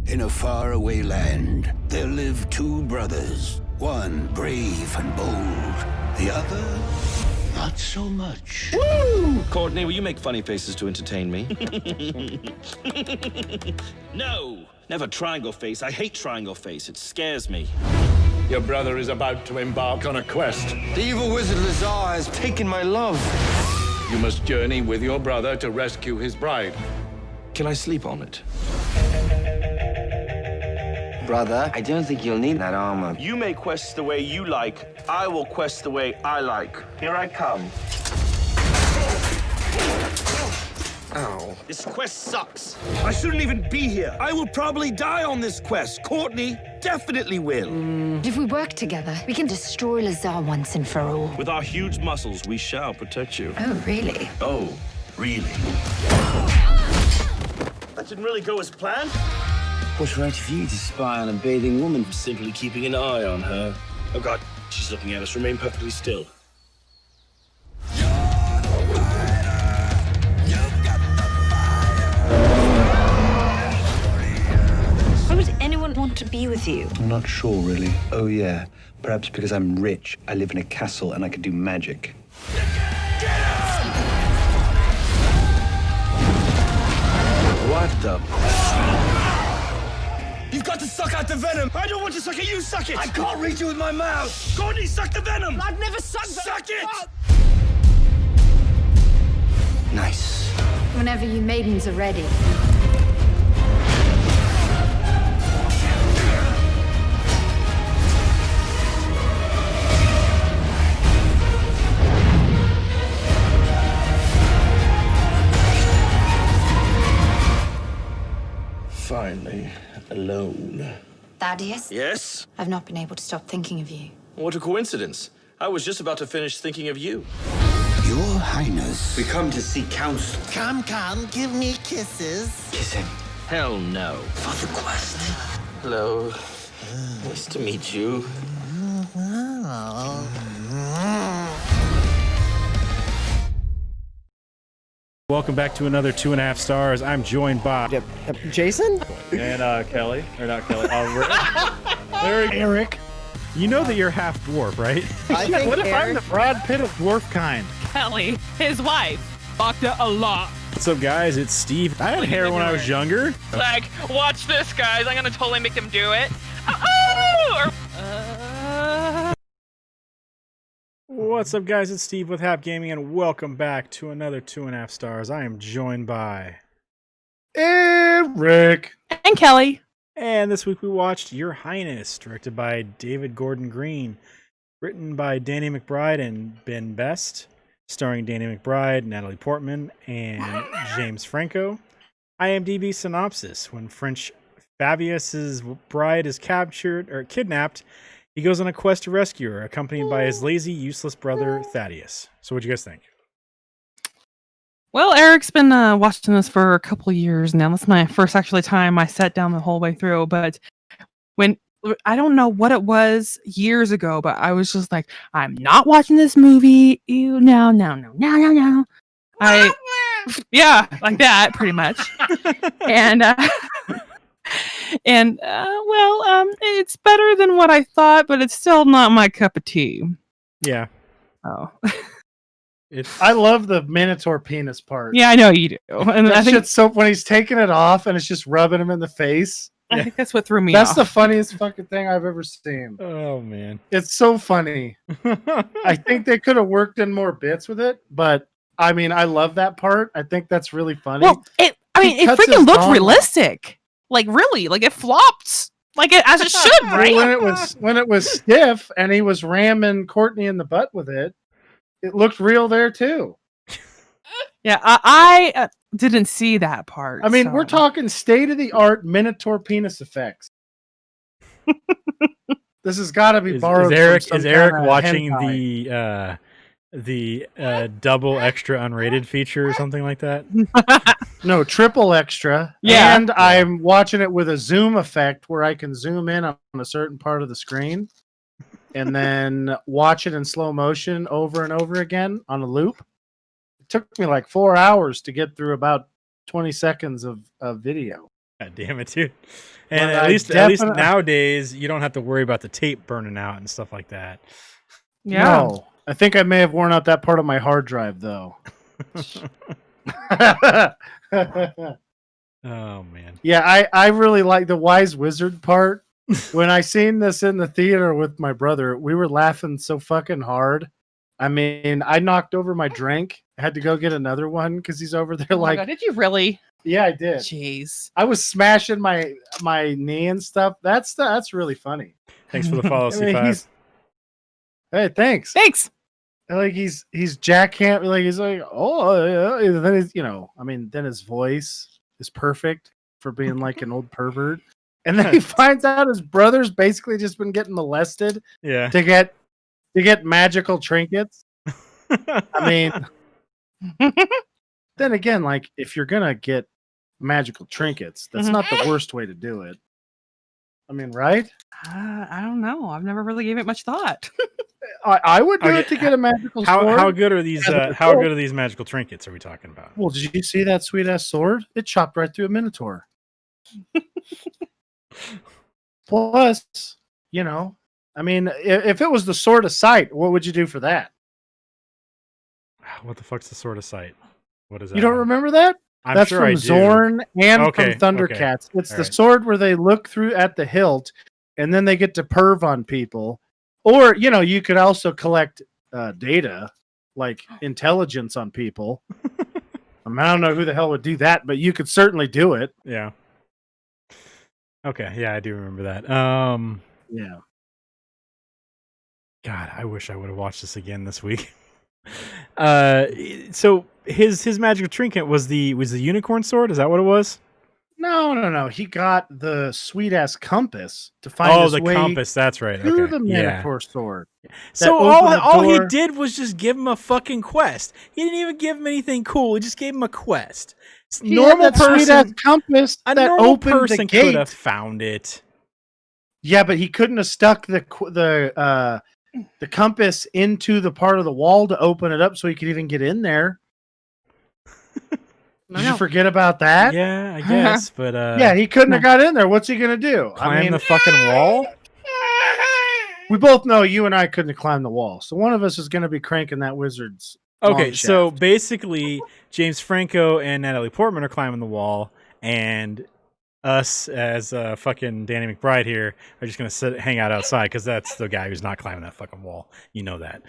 In a faraway land, there live two brothers. One brave and bold, the other not so much. Woo! Courtney, will you make funny faces to entertain me? No! Never triangle face. I hate triangle face. It scares me. Your brother is about to embark on a quest. The evil wizard Lazar has taken my love. You must journey with your brother to rescue his bride. Can I sleep on it? Brother, I don't think you'll need that armor. You may quest the way you like. I will quest the way I like. Here I come. Ow. This quest sucks. I shouldn't even be here. I will probably die on this quest. Courtney definitely will. If we work together, we can destroy Lazar once and for all. With our huge muscles, we shall protect you. Oh, really? Oh, really? That didn't really go as planned. What's right of you to spy on a bathing woman? Simply keeping an eye on her. Oh, God. She's looking at us. Remain perfectly still. Why would anyone want to be with you? I'm not sure, really. Oh, yeah. Perhaps because I'm rich. I live in a castle and I can do magic. What the? You've got to suck out the venom. I don't want to suck it. You suck it. I can't reach it with my mouth. Courtney, suck the venom. I've never sucked Suck it. Nice. Whenever you maidens are ready. Finally, alone. Thaddeus? Yes? I've not been able to stop thinking of you. What a coincidence. I was just about to finish thinking of you. Your Highness. We come to seek counsel. Come, give me kisses. Kiss him. Hell no. For the quest. Hello. Nice to meet you. Welcome back to another 2.5 stars. I'm joined by Jason? and Kelly, or not Kelly. Erik. You know that you're half dwarf, right? I think What if I'm the Brad Pitt of dwarf kind? Kelly, his wife, fucked it a lot. What's up, guys? It's Steve. I had hair when I was younger. Like, watch this, guys. I'm gonna totally make them do it. Oh! What's up, guys? It's Steve with Hap Gaming, and welcome back to another 2.5 stars. I am joined by Erik. And Kelly. And this week we watched Your Highness, directed by David Gordon Green, written by Danny McBride and Ben Best, starring Danny McBride, Natalie Portman, and James Franco. IMDb synopsis: when French Fabius's bride is captured or kidnapped, he goes on a quest to rescue her, accompanied by his lazy, useless brother Thaddeus. So, what'd you guys think? Well, Eric's been watching this for a couple of years now. This is my first actually time I sat down the whole way through. But when I don't know what it was years ago, but I was just like, I'm not watching this movie. Ew, no. Yeah, like that, pretty much. It's better than what I thought, but it's still not my cup of tea. Yeah. Oh. I love the Minotaur penis part. Yeah, I know you do. And That I think shit's so when he's taking it off and it's just rubbing him in the face. I think that's what threw me That's off. the funniest fucking thing I've ever seen. Oh, man. It's so funny. I think they could have worked in more bits with it, but I mean, I love that part. I think that's really funny. Well, it cuts his freaking looked dong realistic. Like really, like it flopped, like it as it should, right? When it was stiff and he was ramming Courtney in the butt with it, it looked real there too. Yeah, I didn't see that part. I mean, so. we're talking state of the art Minotaur penis effects. This has got to be borrowed. Is Erik watching the double extra unrated feature or something like that? No, triple extra. Yeah. And I'm watching it with a zoom effect where I can zoom in on a certain part of the screen and then watch it in slow motion over and over again on a loop. It took me like 4 hours to get through about 20 seconds of video. God damn it, dude. And Well, at I least definitely- nowadays, you don't have to worry about the tape burning out and stuff like that. Yeah. No, I think I may have worn out that part of my hard drive though. Oh man. Yeah, I really like the wise wizard part. When I seen this in the theater with my brother, we were laughing so fucking hard. I mean, I knocked over my drink. I had to go get another one because he's over there Oh my like, God, did you really? yeah, I did. Jeez. I was smashing my knee and stuff. That's really funny. Thanks for the follow, I mean, C5. hey, thanks. Thanks. Like he's jackhammer. Like he's like, oh yeah. And then his, I mean, then his voice is perfect for being like an old pervert. And then he finds out his brother's basically just been getting molested Yeah. to get magical trinkets. I mean, then again, like if you're gonna get magical trinkets, that's not the worst way to do it. I mean, right? I don't know. I've never really gave it much thought. I would do Okay, it to get a magical How sword. good are these? As a How result- good are these magical trinkets? Are we talking about? Well, did you see that sweet ass sword? It chopped right through a minotaur. Plus, I mean, if it was the sword of sight, what would you do for that? What the fuck's the Sword of Sight? What is that? You don't one? remember that? I'm That's sure from I do. Zorn and Okay, from okay. Thundercats. It's All the right. sword where they look through at the hilt, and then they get to perv on people. Or you could also collect data, like intelligence on people. I mean, I don't know who the hell would do that, but you could certainly do it. Yeah. Okay. Yeah, I do remember that. Yeah. God, I wish I would have watched this again this week. So his magical trinket was the unicorn sword. Is that what it was? No. He got the sweet ass compass to find his the way compass. That's right. to Okay. the Yeah. Minotaur sword. So opened the all he door- did was just give him a fucking quest. He didn't even give him anything cool. He just gave him a quest. He had that sweet ass compass a that normal opened the person could have gate. found it. Yeah, but he couldn't have stuck the compass into the part of the wall to open it up so he could even get in there. Did you forget about that? Yeah, I guess, but Yeah, he couldn't have got in there. What's he gonna do? climb the fucking wall. We both know you and I couldn't have climbed the wall, so one of us is gonna be cranking that wizard's. Okay, long so shaft. basically, James Franco and Natalie Portman are climbing the wall, and us as fucking Danny McBride here are just gonna hang out outside because that's the guy who's not climbing that fucking wall. You know that.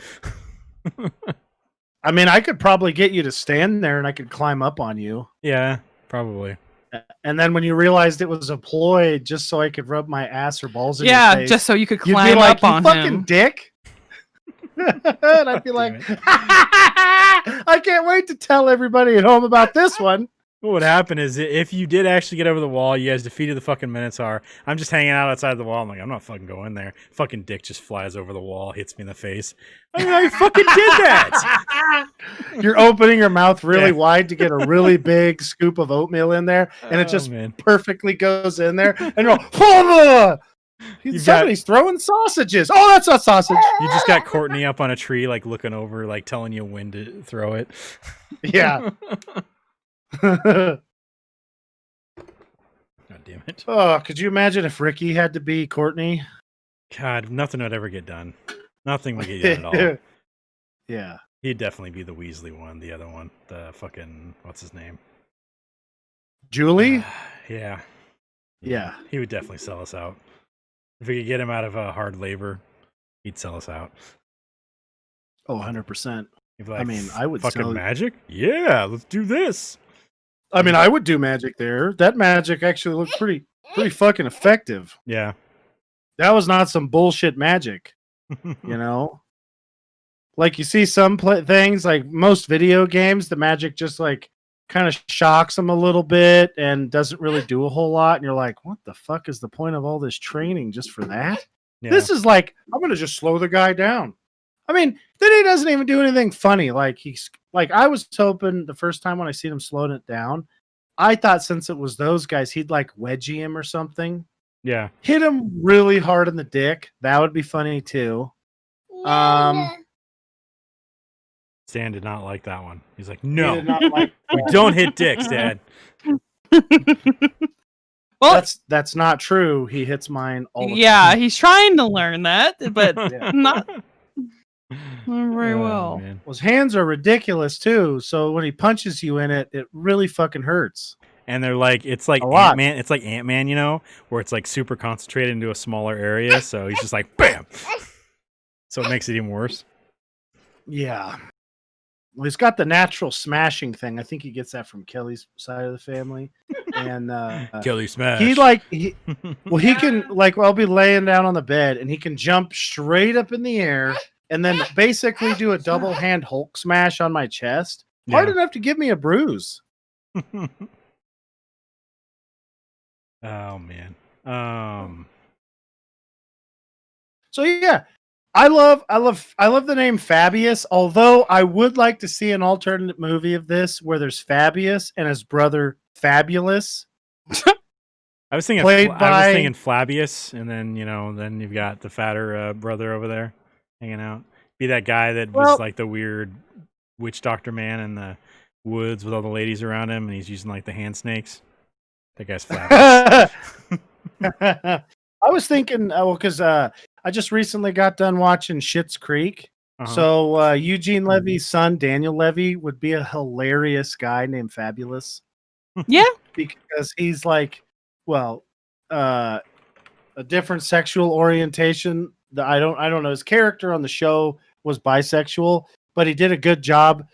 I mean, I could probably get you to stand there, and I could climb up on you. Yeah, probably. And then when you realized it was a ploy, just so I could rub my ass or balls in your Yeah, face, just so you could you'd climb be like, up "You on fucking him. dick." And I'd be like, I can't wait to tell everybody at home about this one. What would happen is if you did actually get over the wall, you guys defeated the fucking Minotaur. I'm just hanging out outside the wall. I'm like, I'm not fucking going there. Fucking dick just flies over the wall, hits me in the face. I fucking did that. You're opening your mouth really Yeah. wide to get a really big scoop of oatmeal in there, and it just man. perfectly goes in there. And you're all, somebody's throwing sausages. Oh, that's not sausage. You just got Courtney up on a tree, like looking over, like telling you when to throw it. Yeah. God damn it. Oh, could you imagine if Ricky had to be Courtney? God, nothing would ever get done. Nothing would get done at all. Yeah. He'd definitely be the Weasley one, the other one. The fucking, what's his name? Julie? Yeah. Yeah. He would definitely sell us out. If we could get him out of hard labor, he'd sell us out. Oh, 100%. He'd be like, I mean, I would fucking sell- magic? Yeah, let's do this. I mean, I would do magic there. That magic actually looked pretty fucking effective. Yeah. That was not some bullshit magic, you know? Like you see some things, like most video games, the magic just like kind of shocks them a little bit and doesn't really do a whole lot. And you're like, what the fuck is the point of all this training just for that? Yeah. This is like, I'm going to just slow the guy down. I mean, then he doesn't even do anything funny. Like I was hoping the first time when I seen him slowing it down, I thought since it was those guys, he'd like wedgie him or something. Yeah. Hit him really hard in the dick. That would be funny too. Stan did not like that one. He's like, he no, did not like we don't hit dicks, Dad. Well, that's not true. He hits mine all the time. he's trying to learn that, but Yeah. not very well. Man. Well, his hands are ridiculous too. So when he punches you in it, it really fucking hurts. And they're like, it's like A lot. Ant-Man. It's like Ant-Man, you know, where it's like super concentrated into a smaller area. So he's just like, bam. So it makes it even worse. Yeah. Well, he's got the natural smashing thing. I think he gets that from Kelly's side of the family. And Kelly smash. he can I'll be laying down on the bed and he can jump straight up in the air and then basically do a double hand Hulk smash on my chest. Hard enough to give me a bruise. Oh man. So yeah, I love the name Fabius, although I would like to see an alternate movie of this where there's Fabius and his brother Fabulous. I was thinking Flabius, and then then you've got the fatter brother over there hanging out. Be that guy that was like the weird witch doctor man in the woods with all the ladies around him, and he's using like the hand snakes. That guy's Flabius. I was thinking, because I just recently got done watching Schitt's Creek. So Eugene Levy's son, Daniel Levy, would be a hilarious guy named Fabulous. Yeah. Because he's like, a different sexual orientation. I don't know. His character on the show was bisexual, but he did a good job,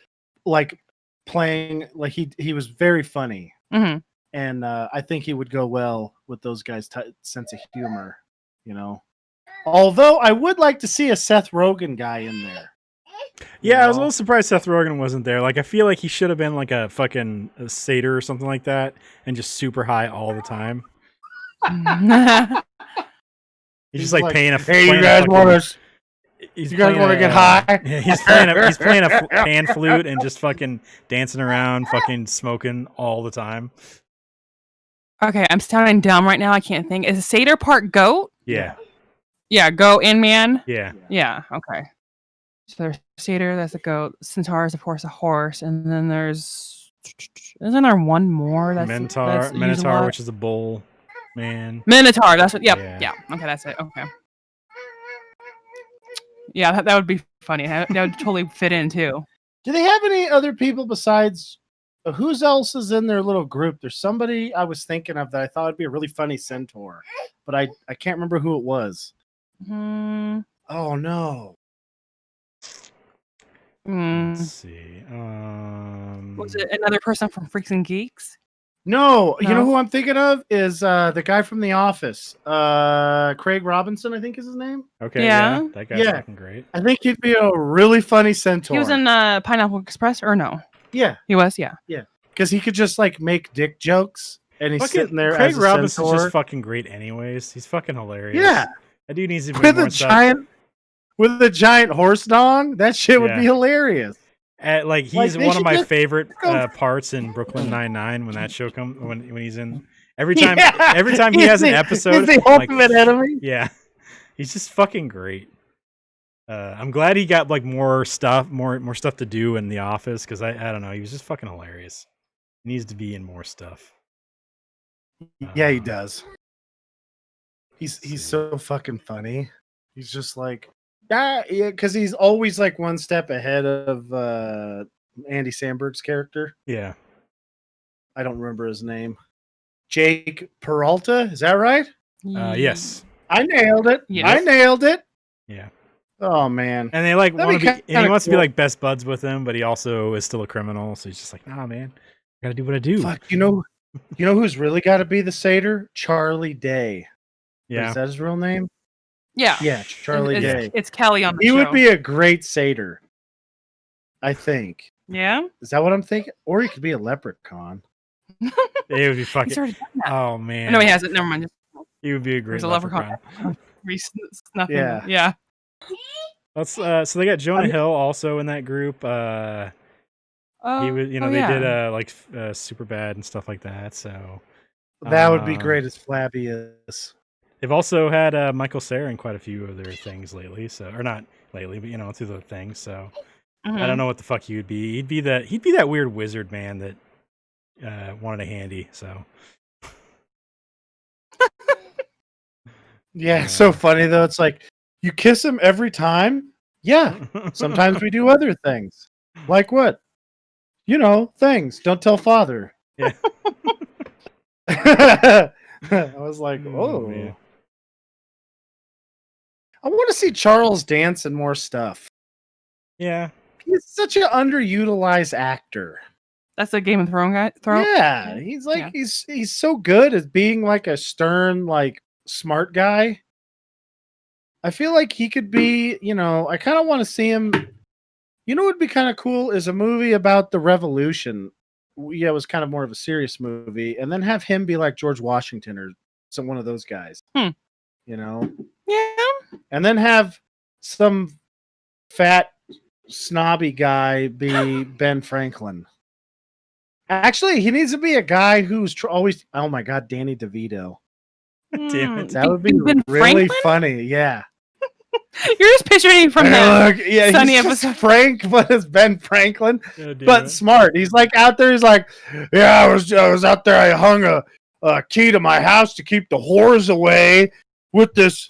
like playing like he was very funny. Mm-hmm. And I think he would go well with those guys' sense of humor, Although I would like to see a Seth Rogen guy in there. Yeah, I was a little surprised Seth Rogen wasn't there. Like, I feel like he should have been like a fucking satyr or something like that, and just super high all the time. He's just like paying a. Hey, you guys want to? You guys want to get high? Yeah, he's playing a pan flute and just fucking dancing around, fucking smoking all the time. Okay, I'm sounding dumb right now. I can't think. Is a satyr part goat? Yeah. Yeah, goat and man? Yeah. Yeah, okay. So there's satyr, that's a goat. Centaur is, of course, a horse. And then isn't there one more? Minotaur, which is a bull man. Minotaur, that's what, yeah. Okay, that's it. Okay. Yeah, that would be funny. That would totally fit in, too. Do they have any other people besides... Who else is in their little group? There's somebody I was thinking of that I thought would be a really funny centaur, but I can't remember who it was. Oh no. Let's see. Was it another person from Freaks and Geeks? No, you know who I'm thinking of is the guy from The Office. Craig Robinson, I think is his name. Okay, yeah. That guy's fucking great. I think he'd be a really funny centaur. He was in Pineapple Express, or no? Yeah. He was, yeah. Yeah. Because he could just like make dick jokes and he's sitting there Craig as a Robinson's centaur. just fucking great anyways. He's fucking hilarious. Yeah. That dude needs to be with more a giant horse dong. That shit would be hilarious. He's one of my favorite parts in Brooklyn Nine-Nine when that show comes when he's in every time he has an episode. He's the ultimate enemy. Yeah. He's just fucking great. I'm glad he got like more stuff to do in The Office because I don't know, he was just fucking hilarious. He needs to be in more stuff. Yeah, he does. He's so fucking funny. He's just like because he's always like one step ahead of Andy Samberg's character. Yeah, I don't remember his name. Jake Peralta, is that right? Yes, I nailed it. Yes. I nailed it. Yeah. Oh man! And they like want to be, and he wants to be like best buds with him, but he also is still a criminal. So he's just like, nah, man, I gotta do what I do. Fuck, you know who's really got to be the satyr? Charlie Day. Yeah, is that his real name? Yeah, yeah, Charlie Day. It's Kelly on the show. He would be a great satyr, I think. Yeah, is that what I'm thinking? Or he could be a leprechaun. It would be fucking. Oh man! No, he hasn't. Never mind. He would be a great leprechaun. Yeah. Let's so they got Jonah Hill also in that group. He was, they did like super bad and stuff like that. So that would be great as Flabius. They've also had Michael Cera in quite a few of their things lately. So or not lately, but through the things. So I don't know what the fuck he would be. He'd be that weird wizard man that wanted a handy. So Yeah, it's so funny though. It's like you kiss him every time. Yeah. Sometimes we do other things. Like what? You know, things. Don't tell father. Yeah. I was like, Oh, oh. man. I want to see Charles dance in more stuff. Yeah. He's such an underutilized actor. That's a Game of Thrones guy. Yeah, he's like he's so good at being like a stern, like smart guy. I feel like he could be, you know, I kind of want to see him. You know what would be kind of cool is a movie about the revolution. Yeah, it was kind of more of a serious movie, and then have him be like George Washington or some one of those guys. You know? Yeah. And then have some fat snobby guy be Ben Franklin. Actually, he needs to be a guy who's always. Oh my God, Danny DeVito. Damn it. That would be Ben really Franklin? funny. Yeah. You're just picturing from Hey, that look, yeah, Sunny he's just episode. Frank, but it's Ben Franklin, God damn but it. smart. He's like out there. He's like, yeah, I was out there. I hung a key to my house to keep the whores away with this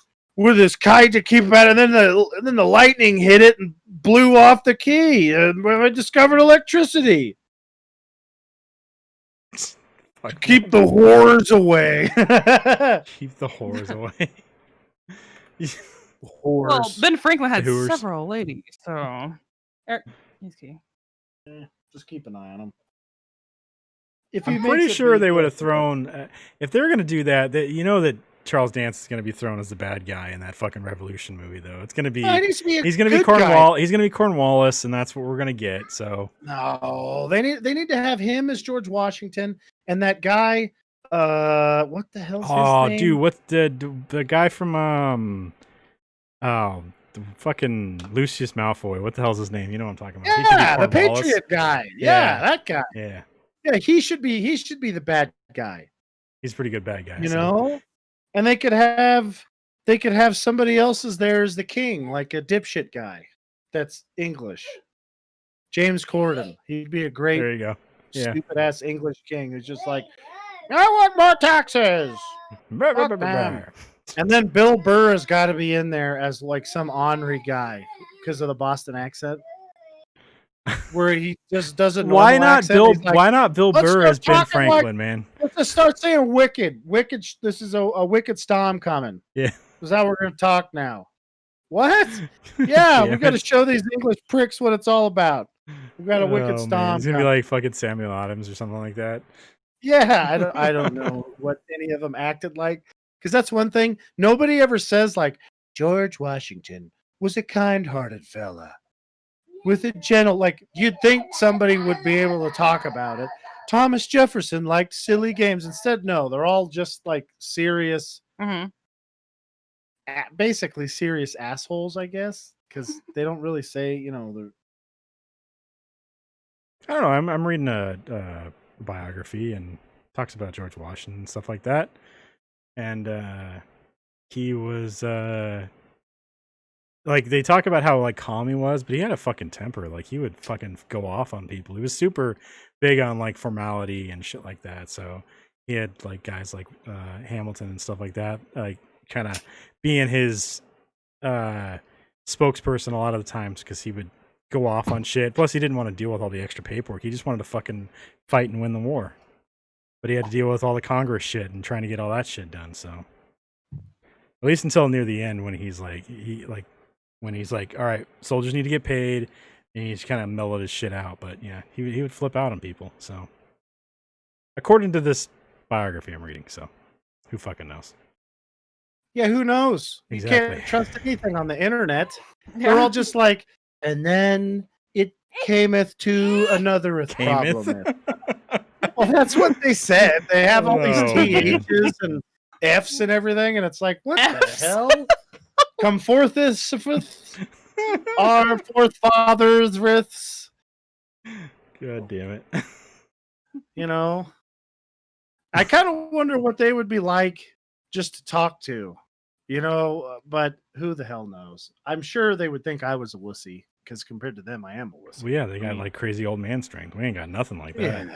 kite to keep them out. And then the lightning hit it and blew off the key. And I discovered electricity. Keep the whores away. Keep the whores away. Whores. Well, Ben Franklin had The Whores. several ladies, so Erik, he's key. Just keep an eye on him. If I'm pretty sure they would have thrown if they were going to do that. You know that Charles Dance is going to be thrown as the bad guy in that fucking Revolution movie, though. It's going to be he's going to be Cornwall. He's going to be Cornwallis, and that's what we're going to get. So no, they need to have him as George Washington and that guy. What the hell's his name? Dude, what's the guy from the fucking Lucius Malfoy? What the hell's his name? You know what I'm talking about? Yeah, the Patriot guy. Yeah, that guy. Yeah, yeah, he should be the bad guy. he's a pretty good bad guy. You know, and they could have somebody else as there as the king, like a dipshit guy that's English. James Corden. He'd be a great. There you go. Yeah. Stupid ass English king who's just like, I want more taxes. Fuck them. And then Bill Burr has got to be in there as like some ornery guy because of the Boston accent, where he just doesn't. Why not Bill? Like, why not Bill Burr as Ben Franklin, man? Let's just start saying wicked. Wicked. This is a wicked storm coming. Yeah. Is that we're going to talk now? What? Yeah, we got to show these English pricks what it's all about. We got a wicked storm. It's gonna be like fucking Samuel Adams or something like that. Yeah, I don't know what any of them acted like, because that's one thing nobody ever says. Like George Washington was a kind-hearted fella with a gentle. Like you'd think somebody would be able to talk about it. Thomas Jefferson liked silly games. Instead, no, they're all just like serious, basically serious assholes, I guess, because they don't really say, you know, they're. I don't know. I'm reading a biography and talks about George Washington and stuff like that. And he was like they talk about how like calm he was, but he had a fucking temper. Like he would fucking go off on people. He was super big on like formality and shit like that. So he had like guys like Hamilton and stuff like that, like kind of being his spokesperson a lot of the times because he would go off on shit. Plus, he didn't want to deal with all the extra paperwork. He just wanted to fucking fight and win the war. But he had to deal with all the Congress shit and trying to get all that shit done. So, at least until near the end, when he's like, all right, soldiers need to get paid, and he's kind of mellowed his shit out. But yeah, he would flip out on people. So, according to this biography I'm reading, so who fucking knows? Yeah, who knows? Exactly. You can't trust anything on the internet. They're all just like, and then it cameth to another problem. Well, that's what they said. They have all these THs and Fs and everything, and it's like, what the hell? Come forth this our forefathers riths. God damn it. You know, I kind of wonder what they would be like just to talk to. But who the hell knows? I'm sure they would think I was a wussy because compared to them, I am a wussy. Well, yeah, they got like crazy old man strength. We ain't got nothing like that.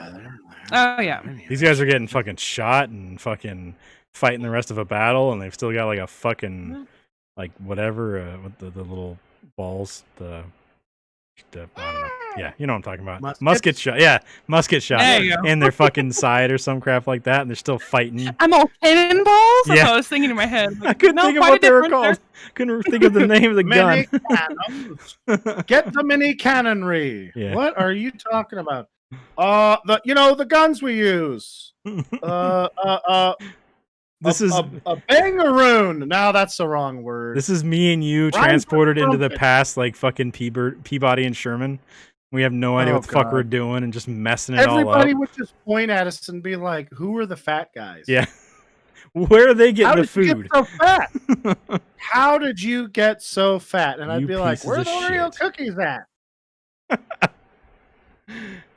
Oh yeah. These guys are getting fucking shot and fucking fighting the rest of a battle, and they've still got like a fucking like whatever with the little balls. I don't know. Yeah, you know what I'm talking about. Musket shot. Yeah, musket shot in their fucking side or some crap like that, and they're still fighting. I'm all cannonballs. That's Yeah. what I was thinking in my head. I couldn't think of what they were called. Couldn't think of the name of the gun. Cannons. Get the mini cannonry. Yeah. What are you talking about? The guns we use. This is a bangaroon. Now that's the wrong word. This is me and you transported into the past, like fucking Peabody and Sherman. We have no idea what the fuck we're doing and just messing it all up. Everybody would just point at us and be like, "Who are the fat guys?" Yeah. Where are they getting How the did you food? get so fat? How did you get so fat? And I'd You be like, pieces "Where are of the Oreo shit." cookies at?"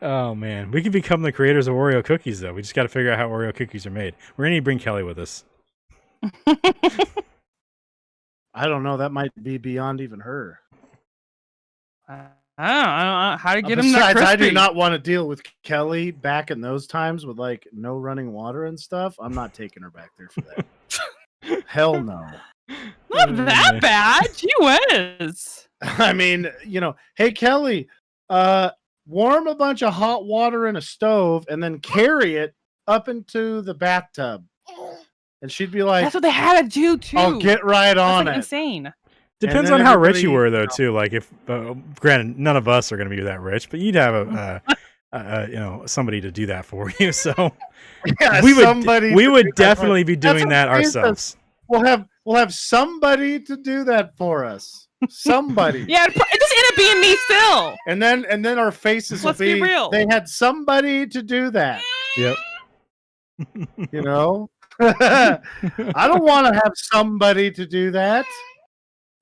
Oh man, we could become the creators of Oreo cookies though. We just got to figure out how Oreo cookies are made. We're gonna need to bring Kelly with us. I don't know. That might be beyond even her. I don't know how to get him that Besides, I crispy. do not want to deal with Kelly back in those times with like no running water and stuff. I'm not taking her back there for that. Hell no. Not that bad. Gee whiz. I mean, hey Kelly, warm a bunch of hot water in a stove and then carry it up into the bathtub. And she'd be like, That's what they had to do too. I'll get right on That's like it. insane. Depends then on how rich you everybody, were though too. Like if, granted, none of us are gonna be that rich, but you'd have somebody to do that for you. So Yeah, we somebody would to do that definitely for- be That's doing what that I'm saying, ourselves. We'll have somebody to do that for us. Somebody. Yeah, it just ended up being me still. And then our faces Let's will be real. They had somebody to do that. Yep. I don't want to have somebody to do that.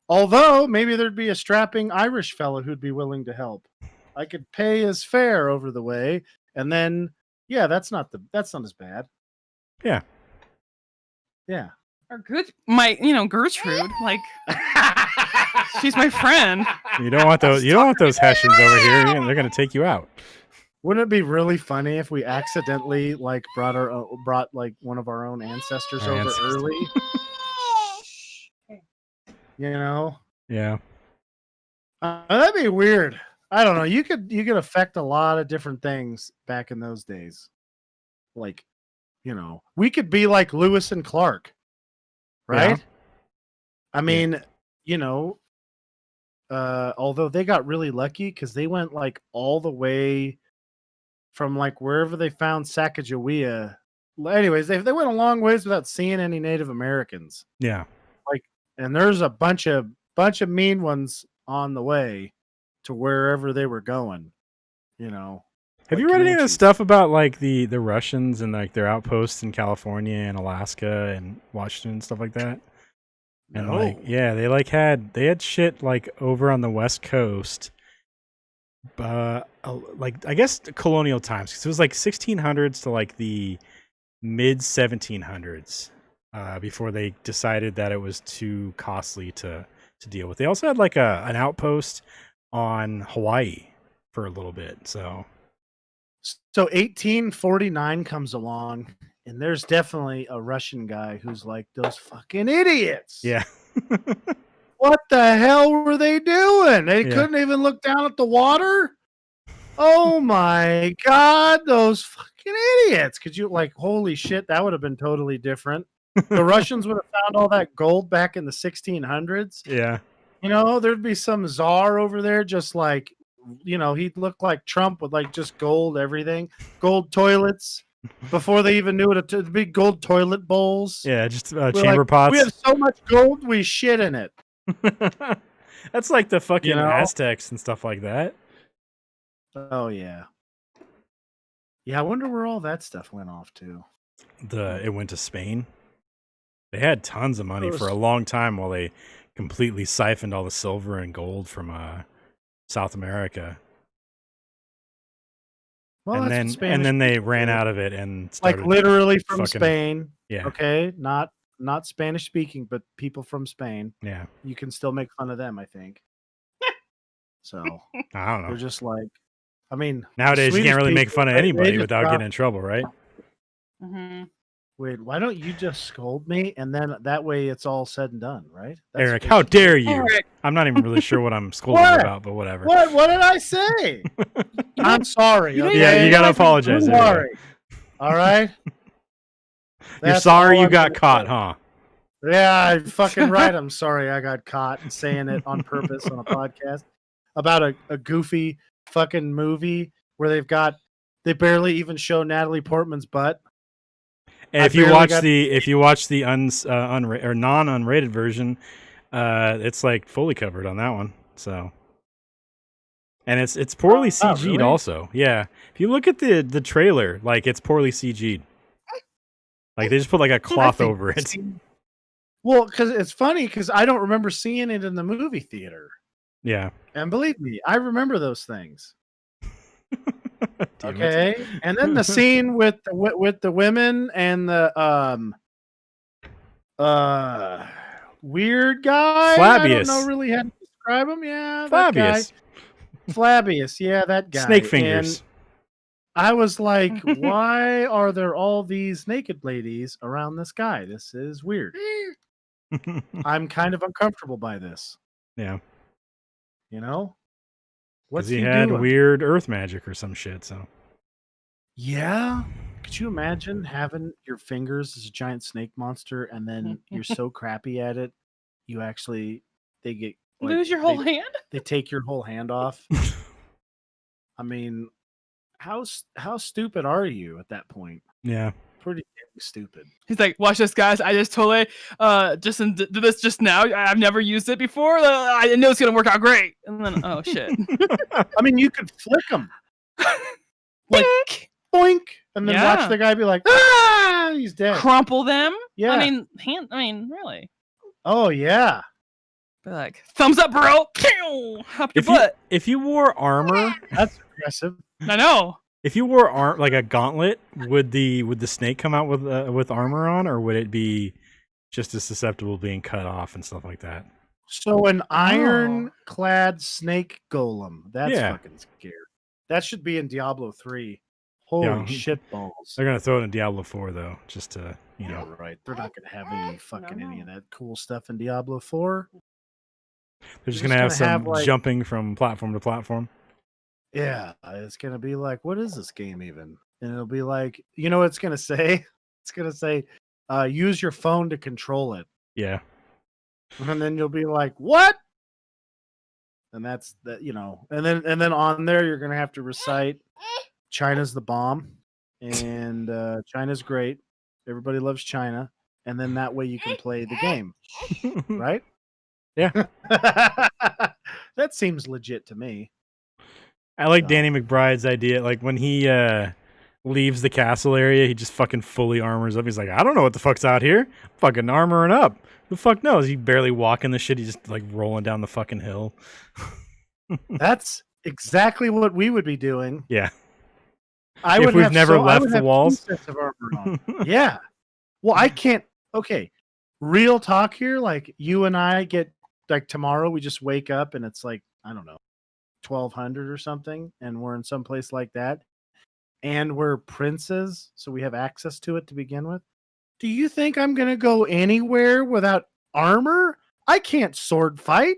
Although maybe there'd be a strapping Irish fella who'd be willing to help. I could pay his fare over the way, and then that's not as bad. Yeah. Yeah. Or Gertrude, like she's my friend. You don't want those. You don't want those Hessians over here. They're gonna take you out. Wouldn't it be really funny if we accidentally like brought like one of our own ancestors Our over ancestors. early? Yeah. That'd be weird. I don't know. You could affect a lot of different things back in those days. Like, we could be like Lewis and Clark, right? Yeah. I mean, although they got really lucky because they went like all the way from like wherever they found Sacagawea. Anyways, they went a long ways without seeing any Native Americans. Yeah. And there's a bunch of mean ones on the way to wherever they were going. Have you read any of this stuff about like the Russians and like their outposts in California and Alaska and Washington and stuff like that? And they had shit like over on the West Coast, like I guess colonial times, because it was like 1600s to like the mid 1700s before they decided that it was too costly to deal with. They also had like an outpost on Hawaii for a little bit. So 1849 comes along, and there's definitely a Russian guy who's like, those fucking idiots. yeah. What the hell were they doing? They couldn't even look down at the water? Oh my God, those fucking idiots. Could you holy shit, that would have been totally different. The Russians would have found all that gold back in the 1600s. Yeah. There'd be some czar over there just like, he'd look like Trump with like just gold everything. Gold toilets. Before they even knew it, big gold toilet bowls. Yeah, just chamber pots. We have so much gold, we shit in it. That's like the fucking Aztecs and stuff like that. Oh yeah. Yeah, I wonder where all that stuff went off to. It went to Spain. They had tons of money for a long time while they completely siphoned all the silver and gold from South America. Well, and then they ran out of it and started literally from fucking, Spain. Yeah. Okay, not not Spanish speaking, but people from Spain. Yeah. You can still make fun of them, I think. So I don't they're know. just like, I mean, Nowadays, you Swedish can't really make people, fun of they anybody just without got- getting in trouble, right? Mm-hmm. Wait, why don't you just scold me, and then that way it's all said and done, right? Eric, what how you do. dare you? Eric. I'm not even really sure what I'm scolding What? about, but whatever. What did I say? I'm sorry. you don't okay? Yeah, you gotta I'm apologize. I'm There you go. sorry. All right. You're That's sorry all you I'm got gonna caught, say. huh? Yeah, I'm fucking right. I'm sorry I got caught and saying it on purpose on a podcast about a goofy fucking movie where they barely even show Natalie Portman's butt. And I if you barely watch got- the non-unrated version, it's like fully covered on that one. So, and it's poorly CG'd really? also. Yeah, if you look at the trailer, like it's poorly CG'd. Like they just put like a cloth think over it. Well, because it's funny because I don't remember seeing it in the movie theater. Yeah. And believe me, I remember those things. Damn it. Okay, and then the scene with the women and the weird guy. I don't Flabius. know really how to describe him. Yeah, that guy. Fabius. Flabius. Yeah, that guy. Snake fingers. And I was like, why are there all these naked ladies around this guy? This is weird. I'm kind of uncomfortable by this. Yeah. You know, Because what's he he had doing? weird earth magic or some shit. So Yeah. Could you imagine having your fingers as a giant snake monster and then you're so crappy at it, they get Lose your whole hand? They take your whole hand off. I mean, how stupid are you at that point? yeah. Pretty damn stupid. He's like, watch this, guys. I just totally did this just now. I've never used it before. I know it's gonna work out great. And then, oh shit, I mean, you could flick them, like Bink! boink, and then Yeah. watch the guy be like, ah, he's dead. Crumple them. Yeah. I mean, really. Oh yeah. Be like, thumbs up, bro. Pew! Up your If you butt. if you wore armor, That's aggressive. I know. if you wore like a gauntlet, would the snake come out with armor on, or would it be just as susceptible to being cut off and stuff like that? So an iron-clad snake golem. That's Yeah. fucking scary. That should be in Diablo 3. Holy Yeah. shit balls. They're gonna throw it in Diablo 4 though, just to Yeah, right. They're not gonna have any of that cool stuff in Diablo 4. they're just They're gonna have just some gonna have, like- jumping from platform to platform. Yeah, it's gonna be like, what is this game even? And it'll be like, you know what it's gonna say? It's gonna say, use your phone to control it. Yeah. And then you'll be like, what? And that's that, you know, and then on there you're gonna have to recite China's the bomb and China's great. Everybody loves China. And then that way you can play the game. Right? Yeah. That seems legit to me. I like So- Danny McBride's idea. Like when he leaves the castle area, he just fucking fully armors up. He's like, I don't know what the fuck's out here. Fucking armoring up. The fuck knows? He barely walking the shit. He's just like rolling down the fucking hill. That's exactly what we would be doing. Yeah. I If would we've have never I left would the have 2 walls. sets of armor on. Yeah. Well, I can't. Okay. Real talk here. Like you and I get like tomorrow, we just wake up and it's like, I don't know, 1200 or something. And we're in some place like that. And we're princes. So we have access to it to begin with. Do you think I'm going to go anywhere without armor? I can't sword fight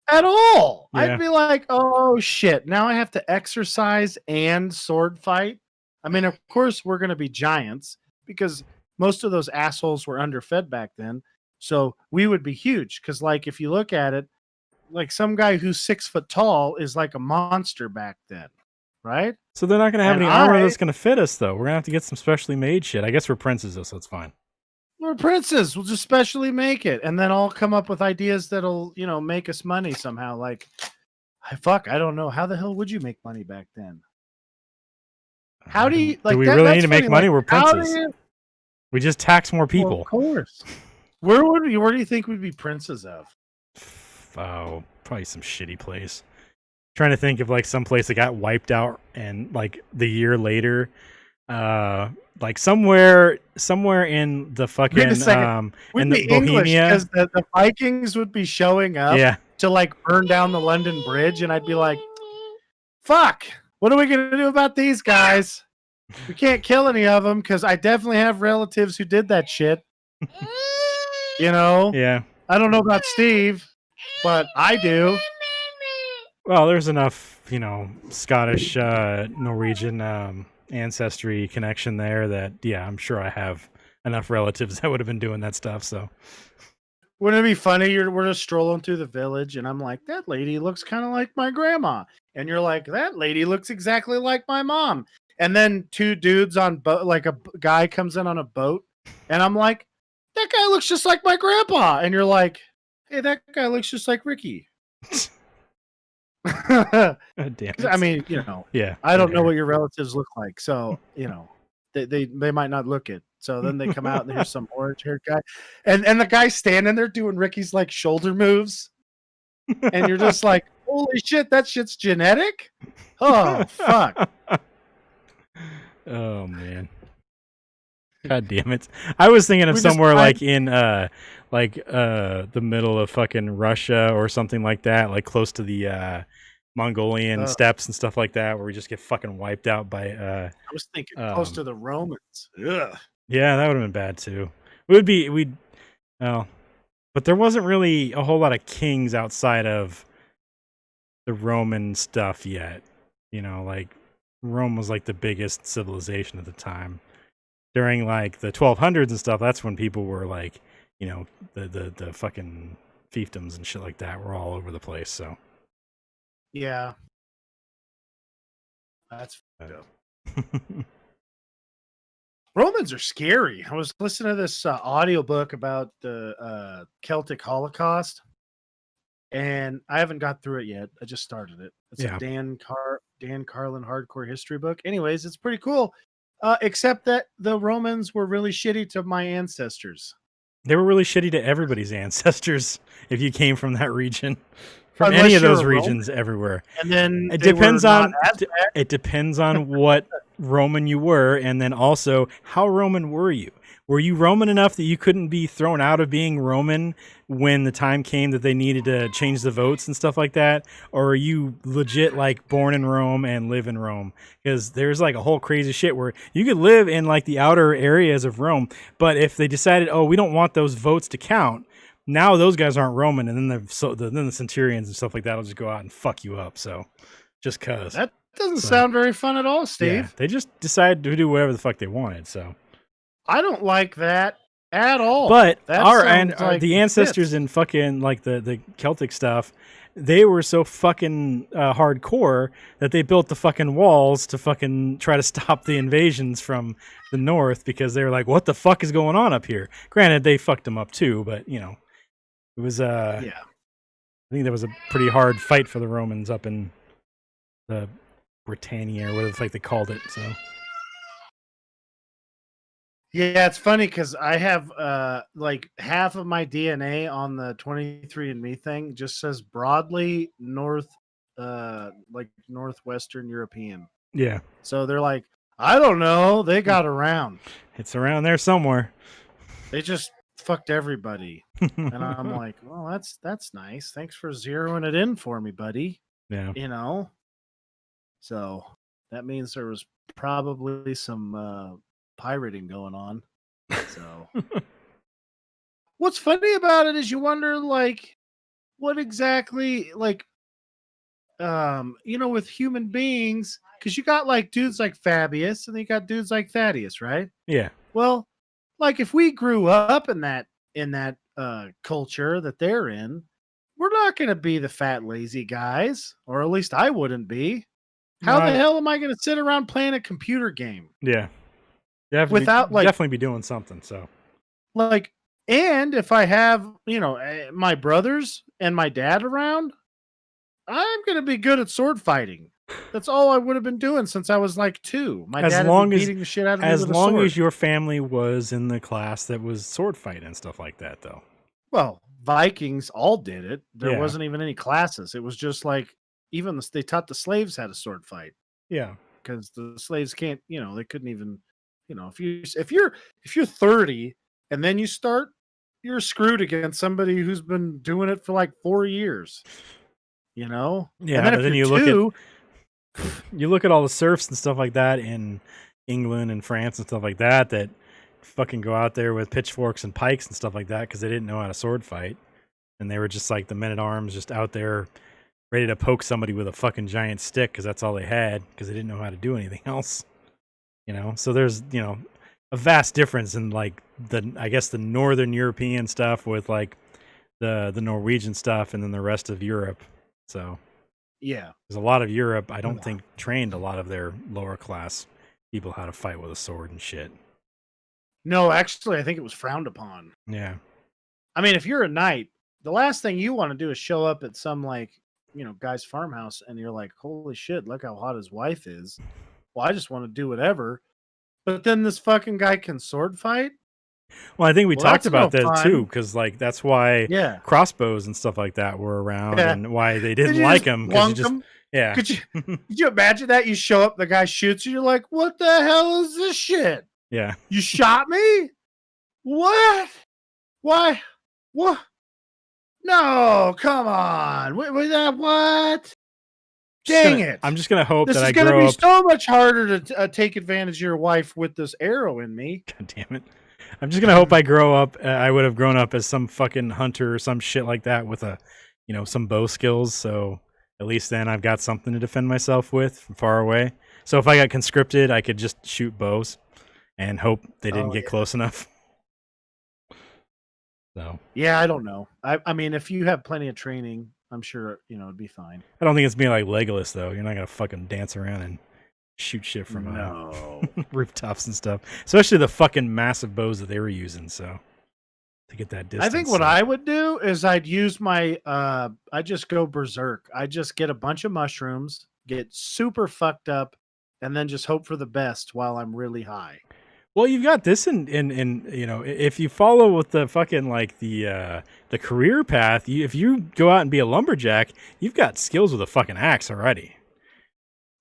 at all. Yeah. I'd be like, oh shit, now I have to exercise and sword fight. I mean, of course, we're going to be giants because most of those assholes were underfed back then. So we would be huge because, like, if you look at it, like some guy who's 6 foot tall is like a monster back then, right? So they're not gonna have And any armor I- that's gonna fit us though. We're gonna have to get some specially made shit. I guess we're princes though, so it's fine. We're princes. We'll just specially make it, and then I'll come up with ideas that'll, you know, make us money somehow. Like, fuck, I don't know. How the hell would you make money back then? How do you like? Do we that- really that's need to make funny, money? like, We're how do princes. you- We just tax more Well, people. of course. Where do you think we'd be princes of? Oh, probably some shitty place. Trying to think of like some place that got wiped out and like the year later like somewhere in the fucking Wait a second. in Would the be English Bohemia. because the Vikings would be showing up Yeah. to like burn down the London Bridge, and I'd be like, "Fuck! What are we gonna do about these guys? We can't kill any of them because I definitely have relatives who did that shit." You know? Yeah. I don't know about Steve, but I do. Well, there's enough, Scottish, Norwegian ancestry connection there that, yeah, I'm sure I have enough relatives that would have been doing that stuff. So, Wouldn't it be funny? We're just strolling through the village, and I'm like, that lady looks kind of like my grandma. And you're like, that lady looks exactly like my mom. And then two dudes on boat, like a guy comes in on a boat, and I'm like, that guy looks just like my grandpa. And you're like, hey, that guy looks just like Ricky. damn it. I mean, yeah, I don't know what your relatives look like, so they might not look it. So then they come out and there's some orange-haired guy, and the guy's standing there doing Ricky's like shoulder moves, and you're just like, holy shit, that shit's genetic. Oh fuck. Oh man. God damn it. I was thinking of somewhere like in the middle of fucking Russia or something like that, like close to the Mongolian steppes and stuff like that, where we just get fucking wiped out by I was thinking close to the Romans. Ugh. Yeah, that would have been bad too. But there wasn't really a whole lot of kings outside of the Roman stuff yet. Like Rome was like the biggest civilization at the time. During like the 1200s and stuff, that's when people were like, the fucking fiefdoms and shit like that were all over the place. So Yeah. That's fucked up. Romans are scary. I was listening to this audiobook about the Celtic Holocaust, and I haven't got through it yet. I just started it. It's a Dan Carlin hardcore history book. Anyways, it's pretty cool. Except that the Romans were really shitty to my ancestors. They were really shitty to everybody's ancestors if you came from that region. From Unless any of you're those a regions Roman. everywhere. And then it they depends were on not as bad. it depends on what Roman you were, and then also how Roman were you? Were you Roman enough that you couldn't be thrown out of being Roman when the time came that they needed to change the votes and stuff like that? Or are you legit like born in Rome and live in Rome? Because there's like a whole crazy shit where you could live in like the outer areas of Rome, but if they decided, oh, we don't want those votes to count, now those guys aren't Roman, and then the centurions and stuff like that will just go out and fuck you up. So just cause That doesn't sound very fun at all, Steve. yeah, they just decided to do whatever the fuck they wanted. So I don't like that at all. but That the ancestors in fucking like the Celtic stuff, they were so fucking hardcore that they built the fucking walls to fucking try to stop the invasions from the north, because they were like, what the fuck is going on up here? Granted, they fucked them up too, but it was I think there was a pretty hard fight for the Romans up in the Britannia or whatever the fuck they called it. So yeah, it's funny because I have like half of my DNA on the 23andMe thing just says broadly like Northwestern European. yeah, So they're like, I don't know, they got around. it's around there somewhere. They just fucked everybody. And I'm like, well, that's nice. Thanks for zeroing it in for me, buddy. Yeah. So that means there was probably some pirating going on. So what's funny about it is you wonder like what exactly like with human beings, because you got like dudes like Fabius and then you got dudes like Thaddeus, right? Yeah. Well, like if we grew up in that culture that they're in, we're not going to be the fat lazy guys, or at least I wouldn't be. How the hell am I going to sit around playing a computer game? Yeah. Without definitely be doing something. So like, and if I have, my brothers and my dad around, I'm going to be good at sword fighting. That's all I would have been doing since I was like 2. My dad would be beating the shit out of me with a sword. As long as your family was in the class that was sword fight and stuff like that, though. Well, Vikings all did it. There wasn't even any classes. It was just like they taught the slaves how to sword fight. Yeah, because the slaves can't. They couldn't even You know, if you're 30 and then you're screwed against somebody who's been doing it for like 4 years. You know? Yeah, And then but if then you're you look at all the serfs and stuff like that in England and France and stuff like that fucking go out there with pitchforks and pikes and stuff like that because they didn't know how to sword fight, and they were just like the men at arms just out there ready to poke somebody with a fucking giant stick because that's all they had because they didn't know how to do anything else. You know, so there's a vast difference in like I guess the Northern European stuff with like the Norwegian stuff and then the rest of Europe. So yeah, there's a lot of Europe I don't think trained a lot of their lower class people how to fight with a sword and shit. No, actually, I think it was frowned upon. Yeah. I mean, if you're a knight, the last thing you want to do is show up at some like guy's farmhouse and you're like, holy shit, look how hot his wife is. Well, I just want to do whatever. But then this fucking guy can sword fight. Well, I think we talked about that fun. too, because like that's why crossbows and stuff like that were around, and why they didn't like them. Yeah. Could you imagine that? You show up, the guy shoots you, you're like, what the hell is this shit? Yeah. You shot me? What? Why? What? No, come on. What? Dang it. I'm just going to hope this that is I gonna grow be up. so much harder to take advantage of your wife with this arrow in me. God damn it. I'm just going to hope I grow up. I would have grown up as some fucking hunter or some shit like that with some bow skills. So at least then I've got something to defend myself with from far away. So if I got conscripted, I could just shoot bows and hope they didn't get close enough. So yeah, I don't know. I mean, if you have plenty of training, I'm sure it'd be fine. I don't think it's being like Legolas though. You're not gonna fucking dance around and shoot shit from rooftops and stuff. Especially the fucking massive bows that they were using. So to get that distance, I think what I would do is I'd use my. I just go berserk. I just get a bunch of mushrooms, get super fucked up, and then just hope for the best while I'm really high. Well, you've got this in if you follow with the fucking like the career path, if you go out and be a lumberjack, you've got skills with a fucking axe already.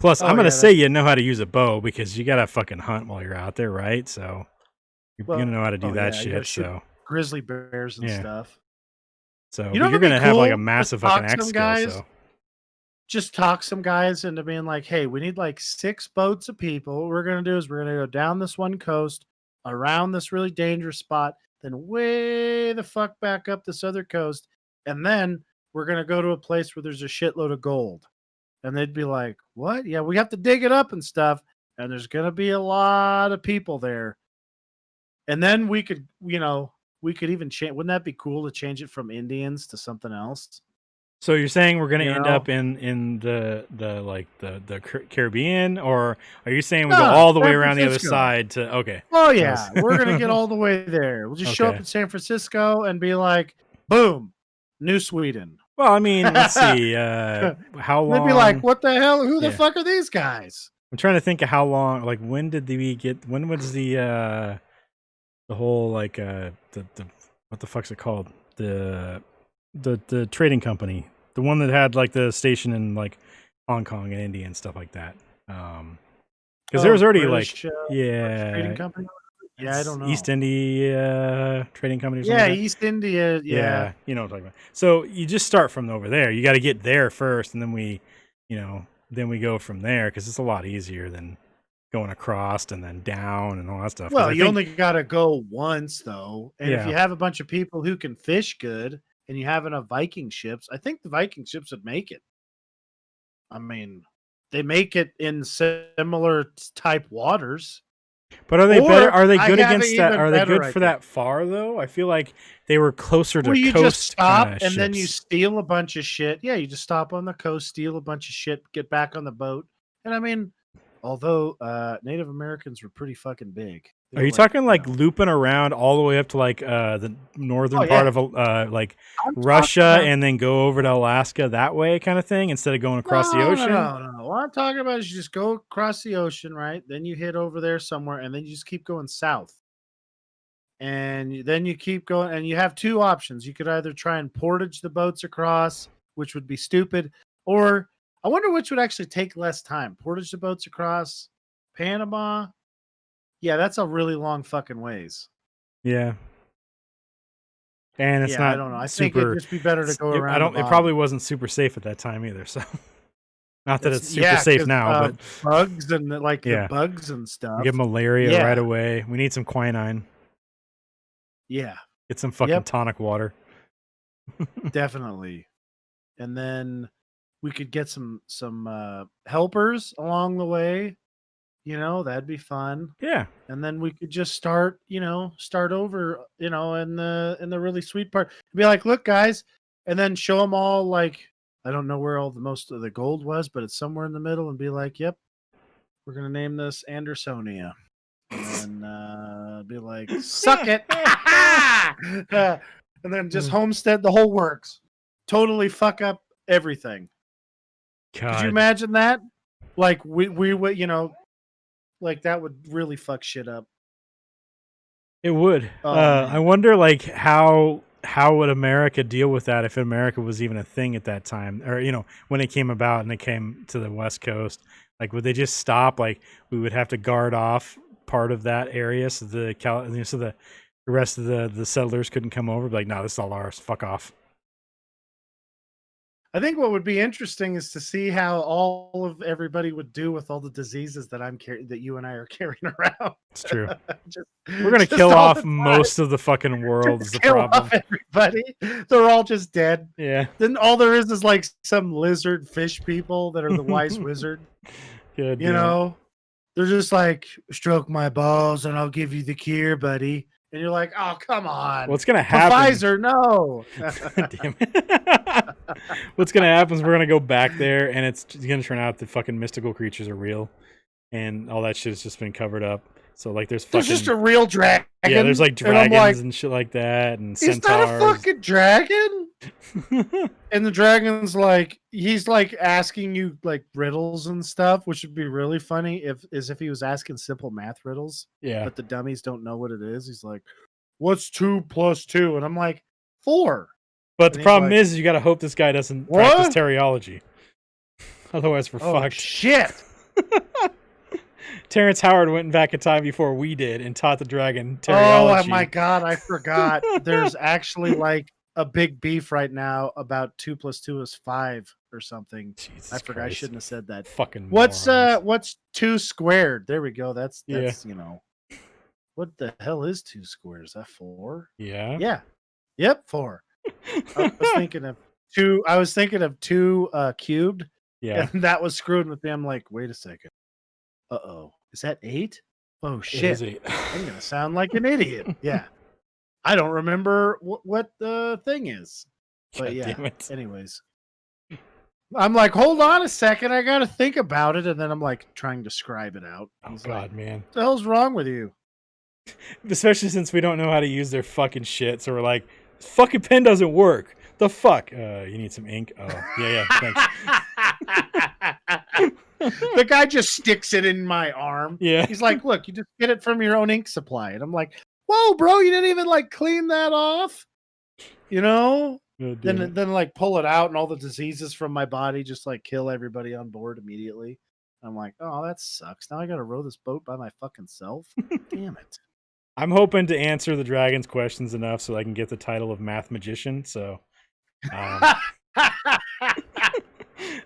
Plus, I'm gonna say you know how to use a bow because you gotta fucking hunt while you're out there, right? So you're gonna know how to do that shit. So grizzly bears and stuff. So you're gonna have like a massive fucking axe skill. So just talk some guys into being like, hey, we need like 6 boats of people. What we're going to do is we're going to go down this one coast, around this really dangerous spot, then way the fuck back up this other coast. And then we're going to go to a place where there's a shitload of gold. And they'd be like, what? Yeah, we have to dig it up and stuff. And there's going to be a lot of people there. And then we could even change. Wouldn't that be cool to change it from Indians to something else? So you're saying we're going to end up in the Caribbean, or are you saying we go all the way around the other side to? Okay. Oh yeah, we're going to get all the way there. We'll just show up in San Francisco and be like, boom, New Sweden. Well, I mean, let's see. How long? They'd be like, what the hell? Who the fuck are these guys? I'm trying to think of how long. Like, when did we get? When was the whole like the what the fuck's it called? The trading company, the one that had like the station in like Hong Kong and India and stuff like that. Because there was already British, trading company. Yeah, I don't know. East India trading company. Or yeah, like East India. Yeah, you know what I'm talking about. So you just start from over there. You got to get there first, and then we go from there because it's a lot easier than going across and then down and all that stuff. Well, you only got to go once though, and if you have a bunch of people who can fish good. And you have enough Viking ships, I think the Viking ships would make it. I mean, they make it in similar type waters. But are they better? Are they good against that? Are they good for that far though? I feel like they were closer to coast. You just stop and ships. then you steal a bunch of shit. Yeah, you just stop on the coast, steal a bunch of shit, get back on the boat. And I mean, although Native Americans were pretty fucking big. Are you talking like looping around all the way up to like the northern part of like Russia and then go over to Alaska that way kind of thing instead of going across the ocean? No. What I'm talking about is you just go across the ocean, right? Then you hit over there somewhere and then you just keep going south. And then you keep going and you have 2 options. You could either try and portage the boats across, which would be stupid, or I wonder which would actually take less time. Portage the boats across Panama Yeah, that's a really long fucking ways. Yeah. And it's Yeah, not I don't know. I think super. it'd just be better to go around. I don't. the It bottom. probably wasn't super safe at that time either. So, not that it's super yeah, safe 'cause, now, but bugs and like Yeah. the bugs and stuff. we get malaria Yeah. right away. We need some quinine. Yeah, Get some fucking Yep. tonic water. definitely. And then we could get some helpers along the way. You know, that'd be fun. Yeah. And then we could just start over, in the really sweet part. Be like, look, guys, and then show them all like, I don't know where all the most of the gold was, but it's somewhere in the middle, and be like, yep, we're gonna name this Andersonia, and then be like, suck it, and then just homestead the whole works, totally fuck up everything. God. Could you imagine that? Like we would, like that would really fuck shit up. It would. Oh, man. I wonder, like, how would America deal with that if America was even a thing at that time, or when it came about and it came to the West Coast? Like, would they just stop? Like, we would have to guard off part of that area so the rest of the settlers couldn't come over. Be like, no, this is all ours. Fuck off. I think what would be interesting is to see how all of everybody would do with all the diseases that that you and I are carrying around. It's true. Just- We're gonna just kill all off the time. most of the fucking world. Just Is the kill problem? off everybody. They're all just dead. Yeah. Then all there is like some lizard fish people that are the wise wizard. Good. You know, they're just like, stroke my balls and I'll give you the cure, buddy. And you're like, oh, come on. What's gonna happen? Pfizer, no. Damn it. What's gonna happen is we're gonna go back there, and it's gonna turn out that fucking mystical creatures are real, and all that shit has just been covered up. So like, there's just a real dragon. Yeah, there's like And I'm dragons like, and shit like that, and he's centaurs. not a fucking dragon. And the dragon's like, he's like asking you like riddles and stuff, which would be really funny if he was asking simple math riddles. Yeah. But the dummies don't know what it is. He's like, what's 2 + 2? And I'm like, 4. But the And he's problem like, is you got to hope this guy doesn't What? practice teriology. Otherwise, we're Oh fucked. shit. Terrence Howard went back in time before we did and taught the dragon Oh teriology. my god, I forgot. There's actually like a big beef right now about 2 + 2 is 5 or something. Jesus I forgot. I Christ. shouldn't have said that. Fucking What's morons. 2 squared? There we go. That's Yeah. What the hell is 2 squared? Is that 4? Yeah. Yeah. Yep, 4. I was thinking of 2. I was thinking of 2 cubed. Yeah. And that was screwed with me. I'm like, wait a second. Uh-oh. Is that 8? Oh It shit. is 8. I'm gonna sound like an idiot. Yeah. I don't remember what the thing is. But God yeah. damn it. Anyways. I'm like, hold on a second. I gotta think about it. And then I'm like trying to scribe it out. Oh He's god, like, man. what the hell's wrong with you? Especially since we don't know how to use their fucking shit, so we're like, this fucking pen doesn't work. The fuck? You need some ink? Oh, yeah, thanks. The guy just sticks it in my arm. Yeah. He's like, look, you just get it from your own ink supply. And I'm like, whoa, bro, you didn't even like clean that off. You know? Oh, damn it. Then like pull it out and all the diseases from my body just like kill everybody on board immediately. I'm like, oh, that sucks. Now I gotta row this boat by my fucking self. Damn it. I'm hoping to answer the dragon's questions enough so I can get the title of math magician. So I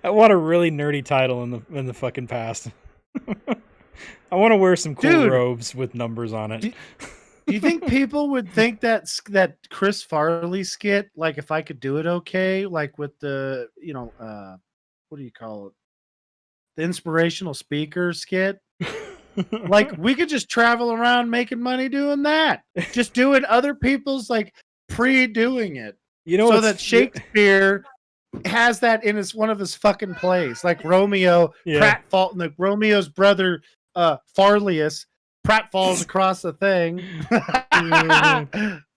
want a really nerdy title in the fucking past. I want to wear some cool Dude. robes with numbers on it. Do you think people would think that Chris Farley skit, like if I could do it okay, like with the, what do you call it? The inspirational speaker skit? Like we could just travel around making money doing that. Just doing other people's like pre-doing it. You know, So what's- that Shakespeare has that in one of his fucking plays. Like Romeo, Yeah. Romeo's brother Farlius. Pratt falls across the thing.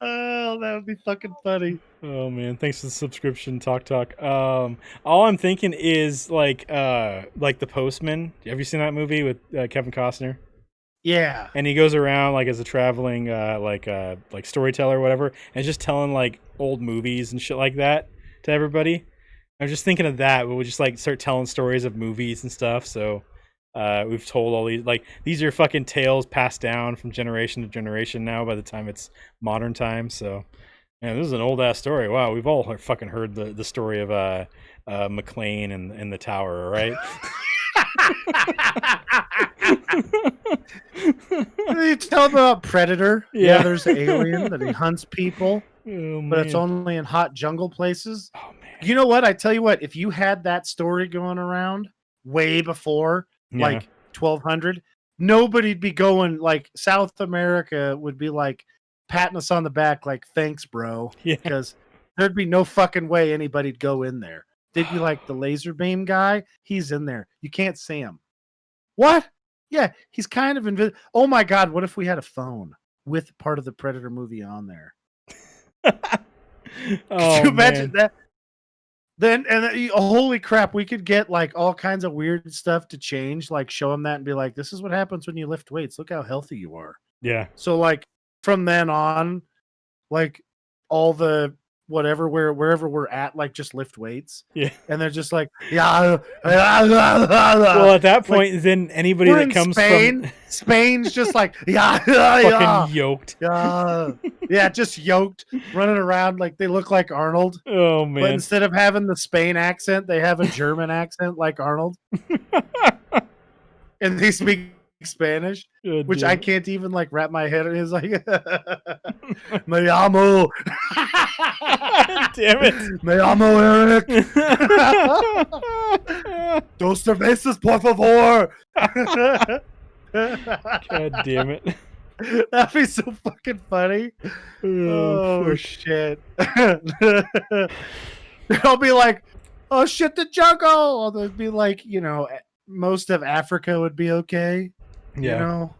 Oh, that would be fucking funny. Oh man, thanks for the subscription, Talk. All I'm thinking is like The Postman. Have you seen that movie with Kevin Costner? Yeah. And he goes around like as a traveling like storyteller or whatever, and just telling like old movies and shit like that to everybody. I was just thinking of that. We would just like start telling stories of movies and stuff. So We've told all these are fucking tales passed down from generation to generation now by the time it's modern times. So, man, this is an old ass story. Wow, we've all fucking heard the story of McLean and the tower, right? You tell them about Predator. Yeah. There's an alien that he hunts people, Oh, but it's man. only in hot jungle places. Oh man. You know what? I tell you what, if you had that story going around way before, like 1200, nobody'd be going, like, South America would be like patting us on the back, like, thanks, bro. Yeah. Because there'd be no fucking way anybody'd go in there. They'd be like, the laser beam guy, he's in there. You can't see him. What? Yeah, he's kind of invisible. Oh my God, what if we had a phone with part of the Predator movie on there? Could you imagine that? Then, holy crap, we could get like all kinds of weird stuff to change, like show them that and be like, this is what happens when you lift weights. Look how healthy you are. Yeah. So, like, from then on, like, all the wherever we're at, like, just lift weights. Yeah. And they're just like, yeah. Well, at that point, like, then anybody that comes Spain, from Spain's just like, fucking yoked. Yeah, just yoked, running around like they look like Arnold. Oh man! But instead of having the Spain accent, they have a German accent like Arnold, and they speak Spanish, which I can't even like wrap my head. It's like, me llamo. Damn it! Me llamo Erik. Dos cervezas, por favor. God damn it! That'd be so fucking funny. Oh shit. They'll be like, oh shit, the jungle. Or they'll be like, you know, most of Africa would be okay. Yeah. You know?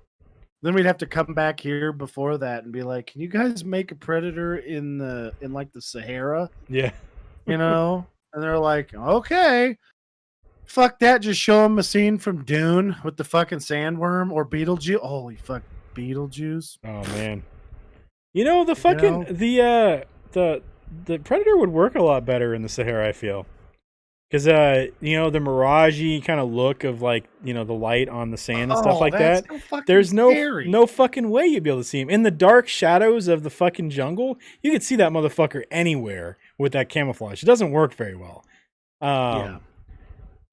Then we'd have to come back here before that and be like, can you guys make a Predator in like the Sahara? Yeah. You know? And they're like, okay. Fuck that. Just show them a scene from Dune with the fucking sandworm or Beetlejuice. Holy fuck, Beetlejuice. Oh man. You know, the fucking the Predator would work a lot better in the Sahara, I feel. Because you know, the mirage-y kind of look of, like, you know, the light on the sand and stuff like that. So There's scary. no fucking way you'd be able to see him. In the dark shadows of the fucking jungle, you could see that motherfucker anywhere with that camouflage. It doesn't work very well. Yeah.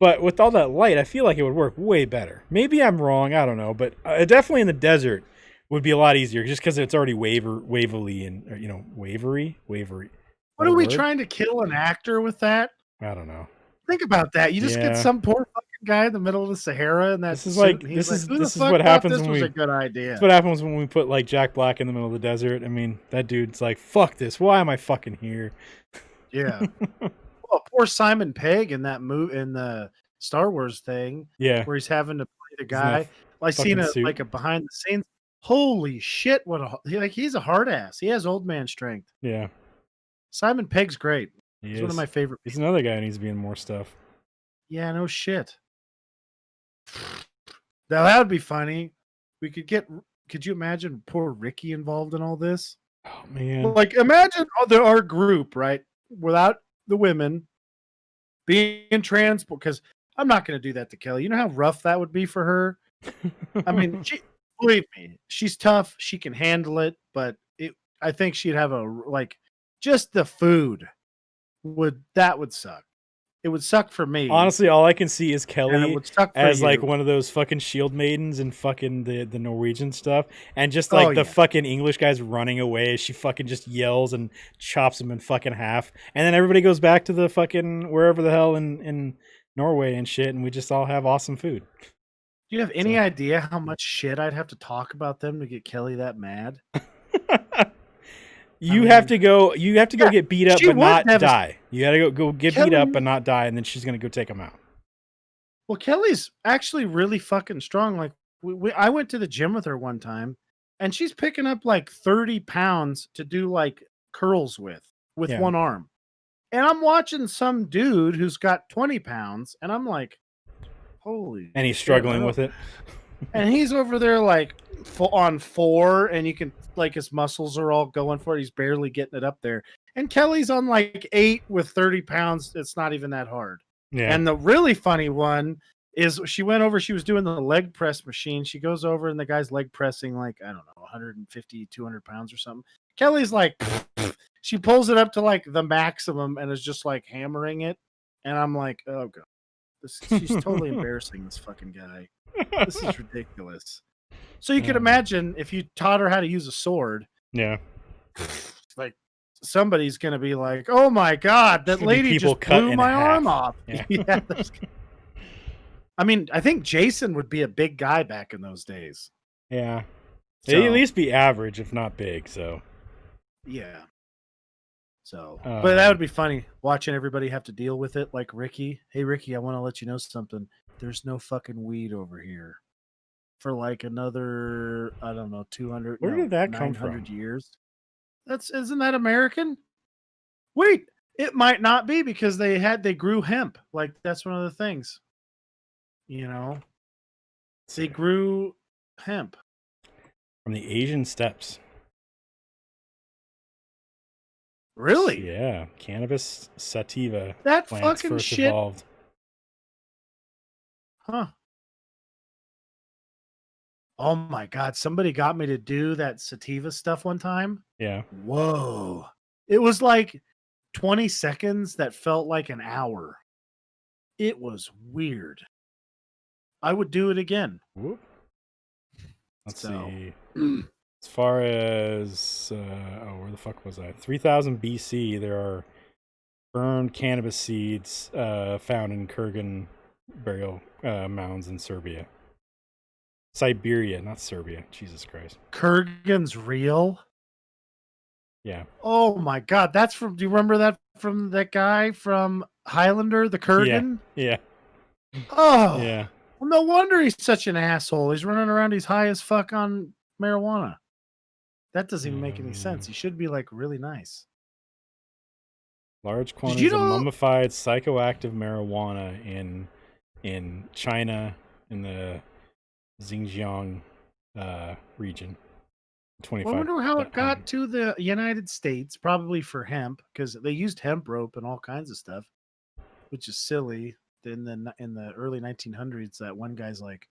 But with all that light, I feel like it would work way better. Maybe I'm wrong, I don't know. But definitely in the desert would be a lot easier just because it's already wavery and, you know, wavery. What are we trying to kill an actor with that? I don't know. Think about that. You just get some poor fucking guy in the middle of the Sahara, and that's this is what happens when was a good idea. This is what happens when we put, like, Jack Black in the middle of the desert. I mean, that dude's like, fuck this. Why am I fucking here? Yeah. Well, poor Simon Pegg in that in the Star Wars thing. Yeah. Where he's having to play the guy. I seen a behind the scenes. Holy shit! He's a hard ass. He has old man strength. Yeah. Simon Pegg's great. He's one of my favorite people. He's another guy who needs to be in more stuff. Yeah, no shit. Now that would be funny. We could you imagine poor Ricky involved in all this? Oh man. Like, imagine our group, right? Without the women being transport, because I'm not going to do that to Kelly. You know how rough that would be for her? I mean, believe me, she's tough. She can handle it, but I think she'd have just the food would suck. It would suck for me. Honestly, all I can see is Kelly as you. Like one of those fucking shield maidens and fucking the Norwegian stuff, and just like fucking English guys running away as she fucking just yells and chops them in fucking half, and then everybody goes back to the fucking wherever the hell in Norway and shit, and we just all have awesome food. Do you have any idea how much shit I'd have to talk about them to get Kelly that mad? You have to go get beat up but not die. You gotta go get beat up but not die, and then she's gonna go take them out. Well, Kelly's actually really fucking strong. Like, I went to the gym with her one time, and she's picking up like 30 pounds to do like curls with one arm. And I'm watching some dude who's got 20 pounds, and I'm like, holy. And he's struggling with it. And he's over there like on 4, and you can, like, his muscles are all going for it. He's barely getting it up there. And Kelly's on like 8 with 30 pounds. It's not even that hard. Yeah. And the really funny one is she went over, she was doing the leg press machine. She goes over and the guy's leg pressing like, I don't know, 150, 200 pounds or something. Kelly's like, she pulls it up to like the maximum and is just like hammering it. And I'm like, oh God, she's totally embarrassing this fucking guy. This is ridiculous. So you can imagine if you taught her how to use a sword. Yeah. Like somebody's going to be like, oh my God, that lady just blew my arm off. Yeah. I mean, I think Jason would be a big guy back in those days. Yeah. So, They'd at least be average, if not big. So, yeah. So, but that would be funny watching everybody have to deal with it. Like Ricky. Hey, Ricky, I want to let you know something. There's no fucking weed over here for like another, I don't know, 200. Where did that come from? Years. Isn't that American? Wait, it might not be because they grew hemp. Like that's one of the things. You know, they grew hemp from the Asian steppes. Really? Yeah, cannabis sativa. That plants fucking first shit. Evolved. Huh. Oh my God! Somebody got me to do that sativa stuff one time. Yeah. Whoa! It was like 20 seconds that felt like an hour. It was weird. I would do it again. Whoop. Let's see. As far as where the fuck was I? 3000 BC. There are burned cannabis seeds found in Kurgan burial mounds in Serbia. Siberia, not Serbia. Jesus Christ. Kurgan's real? Yeah. Oh my God. That's from, do you remember that from that guy from Highlander, the Kurgan? Yeah. Oh. Yeah. Well, no wonder he's such an asshole. He's running around, he's high as fuck on marijuana. That doesn't even make any sense. He should be like really nice. Large quantities of mummified psychoactive marijuana in China, in the Xinjiang region. 25. I wonder how it got to the United States. Probably for hemp, because they used hemp rope and all kinds of stuff, which is silly. In the early 1900s, that one guy's like,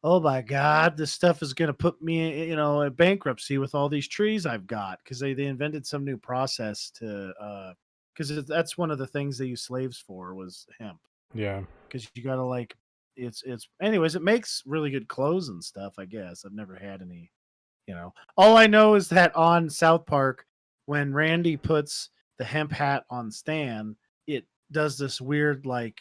"Oh my God, this stuff is gonna put me, in bankruptcy with all these trees I've got," because they invented some new process to, because that's one of the things they use slaves for was hemp. Yeah, because you gotta like, it's anyways. It makes really good clothes and stuff. I guess I've never had any. All I know is that on South Park, when Randy puts the hemp hat on Stan, it does this weird like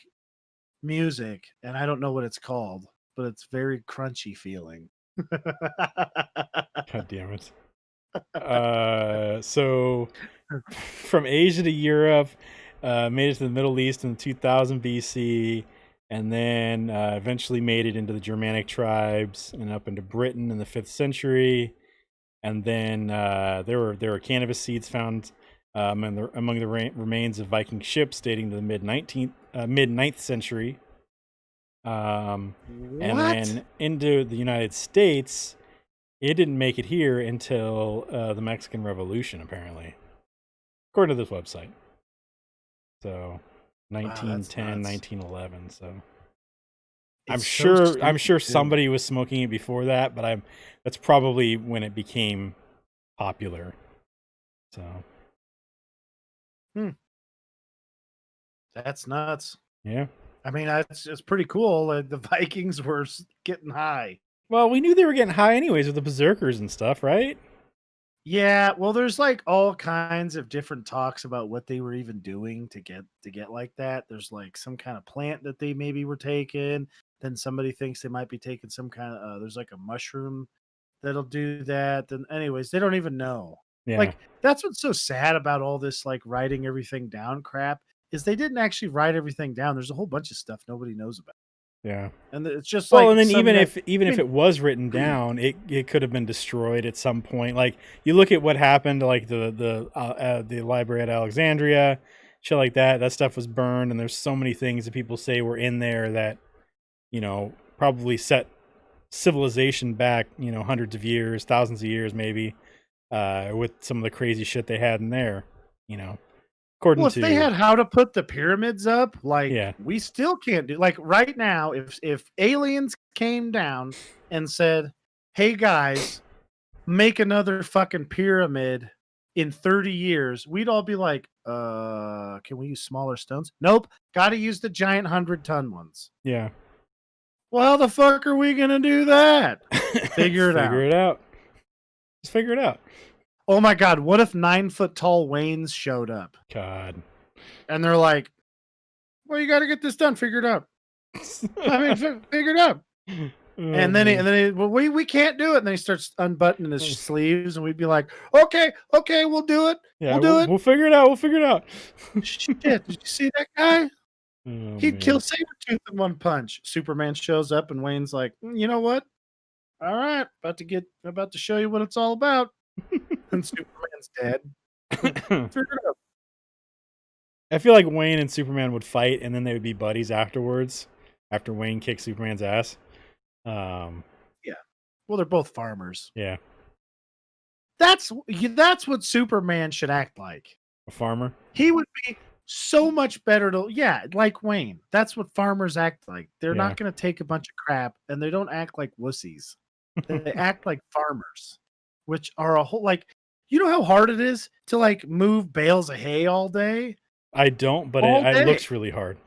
music, and I don't know what it's called, but it's very crunchy feeling. God damn it. So from Asia to Europe, made it to the Middle East in 2000 BC, and then eventually made it into the Germanic tribes and up into Britain in the 5th century. And then there were cannabis seeds found among the remains of Viking ships dating to the mid 9th century. And then into the United States, it didn't make it here until the Mexican Revolution, apparently, according to this website. So 1910, 1911. So I'm sure somebody was smoking it before that, but that's probably when it became popular. So that's nuts. Yeah. I mean, it's pretty cool. The Vikings were getting high. Well, we knew they were getting high anyways with the berserkers and stuff, right? Yeah, well, there's like all kinds of different talks about what they were even doing to get like that. There's like some kind of plant that they maybe were taking. Then somebody thinks they might be taking some kind of there's like a mushroom that'll do that. Then anyways, they don't even know. Yeah. Like that's what's so sad about all this like writing everything down crap is they didn't actually write everything down. There's a whole bunch of stuff nobody knows about. Yeah. And it's just well, and then even if it was written down, it could have been destroyed at some point. Like you look at what happened to like the library at Alexandria, shit like that. That stuff was burned, and there's so many things that people say were in there that probably set civilization back hundreds of years, thousands of years maybe, with some of the crazy shit they had in there. According Well, if to they had how to put the pyramids up, like Yeah. we still can't do. Like right now, if aliens came down and said, "Hey guys, make another fucking pyramid in 30 years," we'd all be like, can we use smaller stones? Nope, got to use the giant 100-ton ones. yeah. Well, how the fuck are we gonna do that? Figure it out. Figure it out. Just figure it out. Oh my god, what if 9-foot tall Waynes showed up God. and they're like, "Well, you got to get this done. Figure it out." I mean, figure it out. And then well, we can't do it. And then he starts unbuttoning his sleeves, and we'd be like, "Okay, we'll do it. Yeah, we'll do it." We'll figure it out. We'll figure it out. Shit, did you see that guy? Oh, He'd man. kill Sabretooth in one punch. Superman shows up, and Wayne's like, "You know what? All right, about to show you what it's all about." And Superman's dead. Figure it out. I feel like Wayne and Superman would fight, and then they would be buddies afterwards. After Wayne kicks Superman's ass. Yeah. Well, they're both farmers. Yeah. That's what Superman should act like. A farmer. He would be so much better like Wayne. That's what farmers act like. They're Yeah. not going to take a bunch of crap, and they don't act like wussies. They act like farmers, which are a whole you know how hard it is to like move bales of hay all day? I don't, but All it day. looks really hard.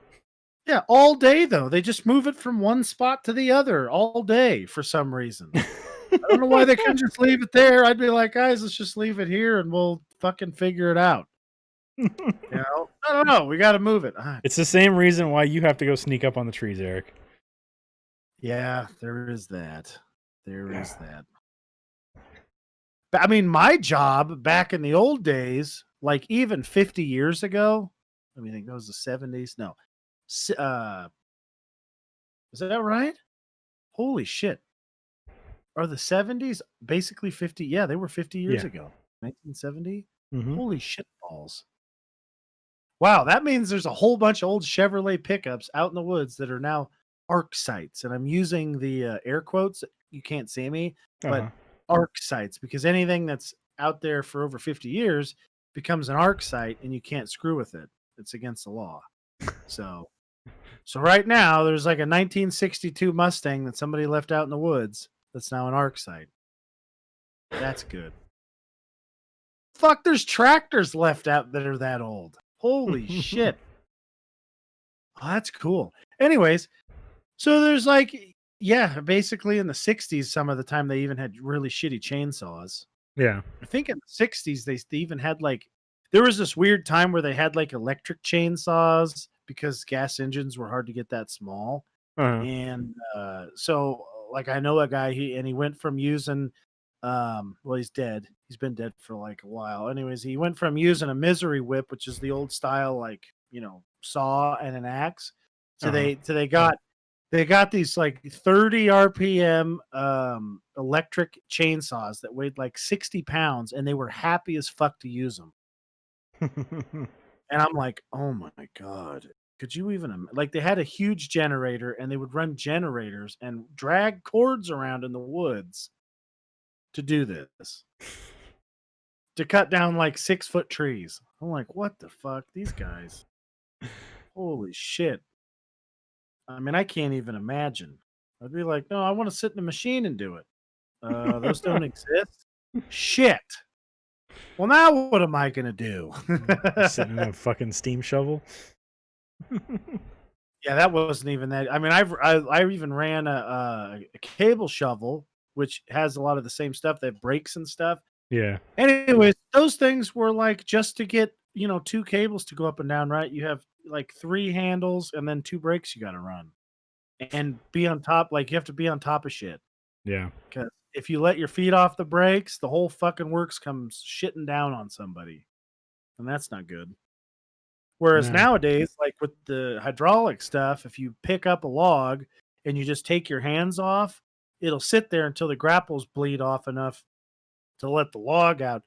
Yeah, all day though. They just move it from one spot to the other all day for some reason. I don't know why they couldn't just leave it there. I'd be like, guys, let's just leave it here and we'll fucking figure it out. You know? No, we got to move it. It's the same reason why you have to go sneak up on the trees, Eric. Yeah, there is that. There is that. But, I mean, my job back in the old days, like even 50 years ago, I mean, I think that was the 70s. No. Is that right? Holy shit. Are the 70s basically 50? Yeah, they were 50 years Yeah. ago. 1970? Mhm. Holy shit balls. Wow, that means there's a whole bunch of old Chevrolet pickups out in the woods that are now arc sites. And I'm using the air quotes. You can't see me, but Uh-huh. arc sites, because anything that's out there for over 50 years becomes an arc site and you can't screw with it. It's against the law. So right now there's like a 1962 Mustang that somebody left out in the woods that's now an arc site. That's good. Fuck, there's tractors left out that are that old. Holy shit. Oh, that's cool. Anyways, so there's like, yeah, basically in the 60s, some of the time they even had really shitty chainsaws. Yeah. I think in the 60s, they even had like, there was this weird time where they had like electric chainsaws because gas engines were hard to get that small. Uh-huh. And so like I know a guy, he went from using, well, he's dead. He's been dead for like a while. Anyways, he went from using a misery whip, which is the old style, like, saw and an axe. So Uh-huh. they got these like 30 RPM electric chainsaws that weighed like 60 pounds, and they were happy as fuck to use them. And I'm like, oh my God, could you even, like, they had a huge generator and they would run generators and drag cords around in the woods to do this, to cut down like 6-foot trees. I'm like, what the fuck? These guys, holy shit. I mean, I can't even imagine. I'd be like, no, I want to sit in a machine and do it. Those don't exist. Shit. Well, now what am I going to do? Sitting in a fucking steam shovel. Yeah, that wasn't even that. I mean, I even ran a cable shovel, which has a lot of the same stuff. They have brakes and stuff. Yeah. Anyways, those things were like just to get, 2 cables to go up and down, right? You have like 3 handles and then 2 brakes you got to run and be on top. Like, you have to be on top of shit. Yeah. Because if you let your feet off the brakes, the whole fucking works comes shitting down on somebody. And that's not good. Whereas No. nowadays, like with the hydraulic stuff, if you pick up a log and you just take your hands off, it'll sit there until the grapples bleed off enough to let the log out.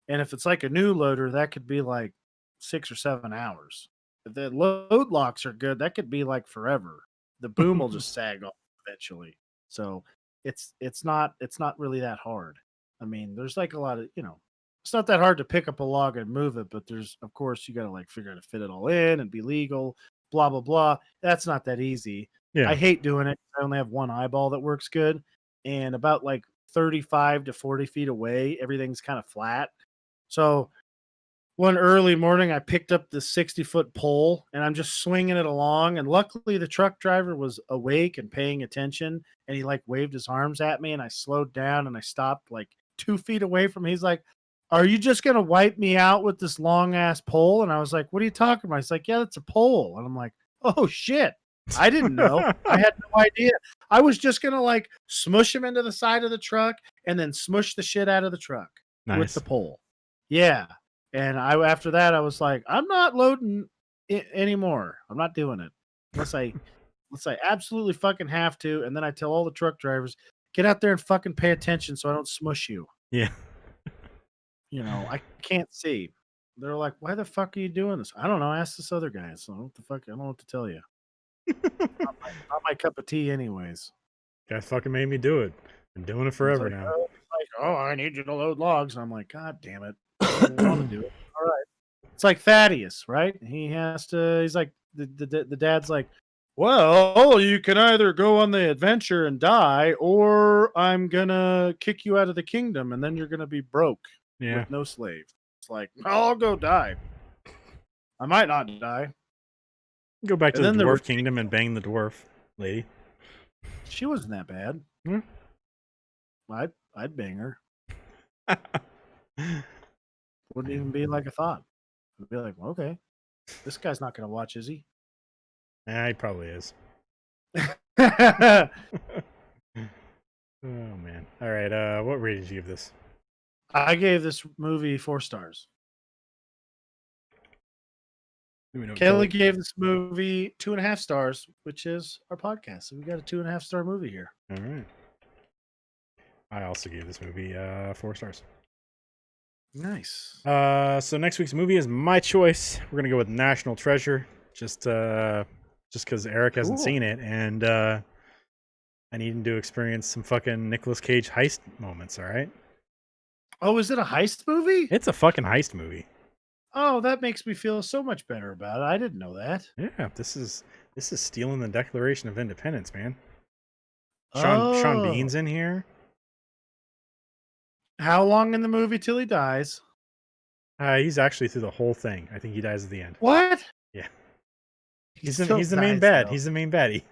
And if it's like a new loader, that could be like 6 or 7 hours. If the load locks are good, that could be like forever. The boom will just sag off eventually. So it's not really that hard. I mean, there's like a lot of, It's not that hard to pick up a log and move it, but there's, of course, you got to like figure out to fit it all in and be legal, blah, blah, blah. That's not that easy. Yeah. I hate doing it. I only have one eyeball that works good. And about like 35 to 40 feet away, everything's kind of flat. So one early morning, I picked up the 60-foot pole and I'm just swinging it along. And luckily, the truck driver was awake and paying attention. And he like waved his arms at me and I slowed down and I stopped like 2 feet away from him. He's like, "Are you just going to wipe me out with this long ass pole?" And I was like, "What are you talking about?" He's like, "Yeah, that's a pole." And I'm like, "Oh shit. I didn't know. I had no idea. I was just going to like smush him into the side of the truck and then smush the shit out of the truck with the pole." Yeah. And after that, I was like, I'm not loading it anymore. I'm not doing it unless I absolutely fucking have to. And then I tell all the truck drivers, get out there and fucking pay attention so I don't smush you. Yeah. You know, I can't see. They're like, why the fuck are you doing this? I don't know. Ask this other guy. So what the fuck? I don't know what to tell you. not my cup of tea, anyways. Guy fucking made me do it. Been doing it forever now. Oh, I need you to load logs. And I'm like, God damn it. I don't want to do it. All right. It's like Thaddeus, right? He has to, he's like, the dad's like, well, you can either go on the adventure and die, or I'm going to kick you out of the kingdom, and then you're going to be broke with no slave. It's like, I'll go die. I might not die. Go back to the dwarf kingdom and bang the dwarf lady. She wasn't that bad. Hmm? I'd bang her. Wouldn't even be like a thought. I'd be like, well, okay, this guy's not going to watch, is he? He probably is. I Oh man! All right, what rating did you give this? gave this movie 4 stars. Kelly Kelly gave this movie 2.5 stars, which is our podcast. So we got a 2.5 star movie here. All right. I also gave this movie 4 stars. Nice. So next week's movie is my choice. We're gonna go with National Treasure, just because Eric hasn't seen it, and I need him to experience some fucking Nicolas Cage heist moments. All right. Oh, is it a heist movie? It's a fucking heist movie. Oh, that makes me feel so much better about it. I didn't know that. Yeah, this is stealing the Declaration of Independence, man. Sean Bean's in here. How long in the movie till he dies? He's actually through the whole thing. I think he dies at the end. What? Yeah. He's the main bad. Though. He's the main baddie.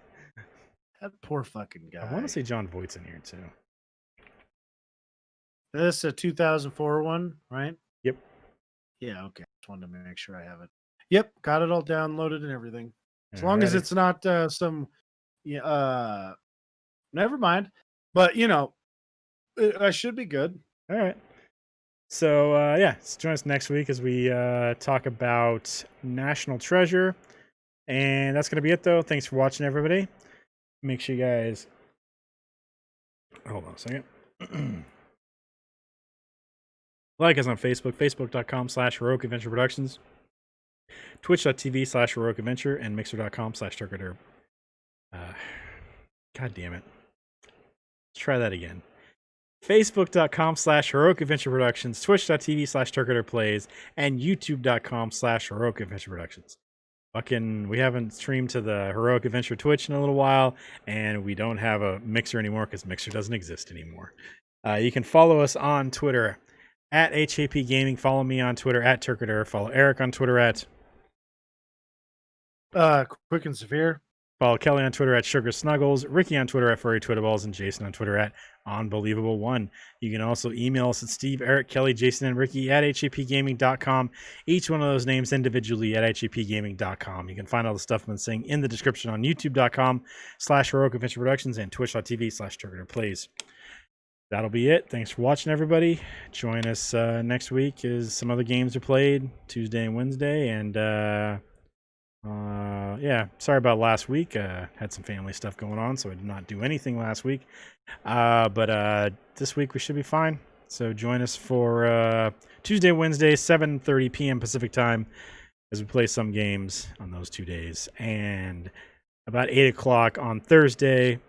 That poor fucking guy. I want to say John Voight's in here too. This is a 2004 one, right? Yep. Yeah, okay. Just wanted to make sure I have it. Yep, got it all downloaded and everything. As long as it's not some never mind. But you know, I should be good. All right. So join us next week as we talk about National Treasure. And that's gonna be it though. Thanks for watching, everybody. Make sure you guys hold on a second. Like us on Facebook, facebook.com/Heroic Adventure Productions, twitch.tv/Heroic Adventure, and mixer.com/TurkeyDerb. God damn it. Let's try that again. Facebook.com/Heroic Adventure Productions, twitch.tv/TurkeyDerb Plays, and youtube.com/Heroic Adventure Productions. We haven't streamed to the Heroic Adventure Twitch in a little while, and we don't have a Mixer anymore because Mixer doesn't exist anymore. You can follow us on Twitter at HAP Gaming. Follow me on Twitter at Turkader. Follow Eric on Twitter at Quick and Severe. Follow Kelly on Twitter at Sugar Snuggles, Ricky on Twitter at Furry Twitterballs, and Jason on Twitter at Unbelievable1. You can also email us at Steve, Eric, Kelly, Jason, and Ricky at hapgaming.com. Each one of those names individually at hapgaming.com. You can find all the stuff I've been saying in the description on youtube.com/Heroic Adventure Productions and twitch.tv/Turkader Plays. That'll be it. Thanks for watching, everybody. Join us next week as some other games are played Tuesday and Wednesday. And sorry about last week. Had some family stuff going on, so I did not do anything last week. But this week we should be fine. So join us for Tuesday, Wednesday, 7:30 p.m. Pacific time as we play some games on those 2 days. And about 8 o'clock on Thursday,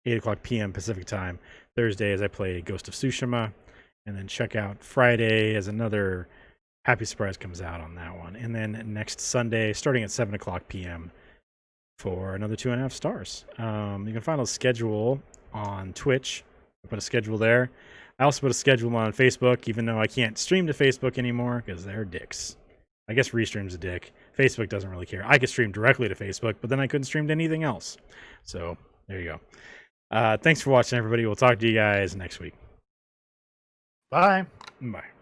8 o'clock p.m. Pacific time, Thursday, as I play Ghost of Tsushima. And then check out Friday as another happy surprise comes out on that one. And then next Sunday, starting at 7 o'clock p.m. for another 2.5 stars. You can find a schedule on Twitch. I put a schedule there. I also put a schedule on Facebook, even though I can't stream to Facebook anymore because they're dicks. I guess Restream's a dick. Facebook doesn't really care. I could stream directly to Facebook, but then I couldn't stream to anything else. So there you go. Thanks for watching, everybody. We'll talk to you guys next week. Bye. Bye.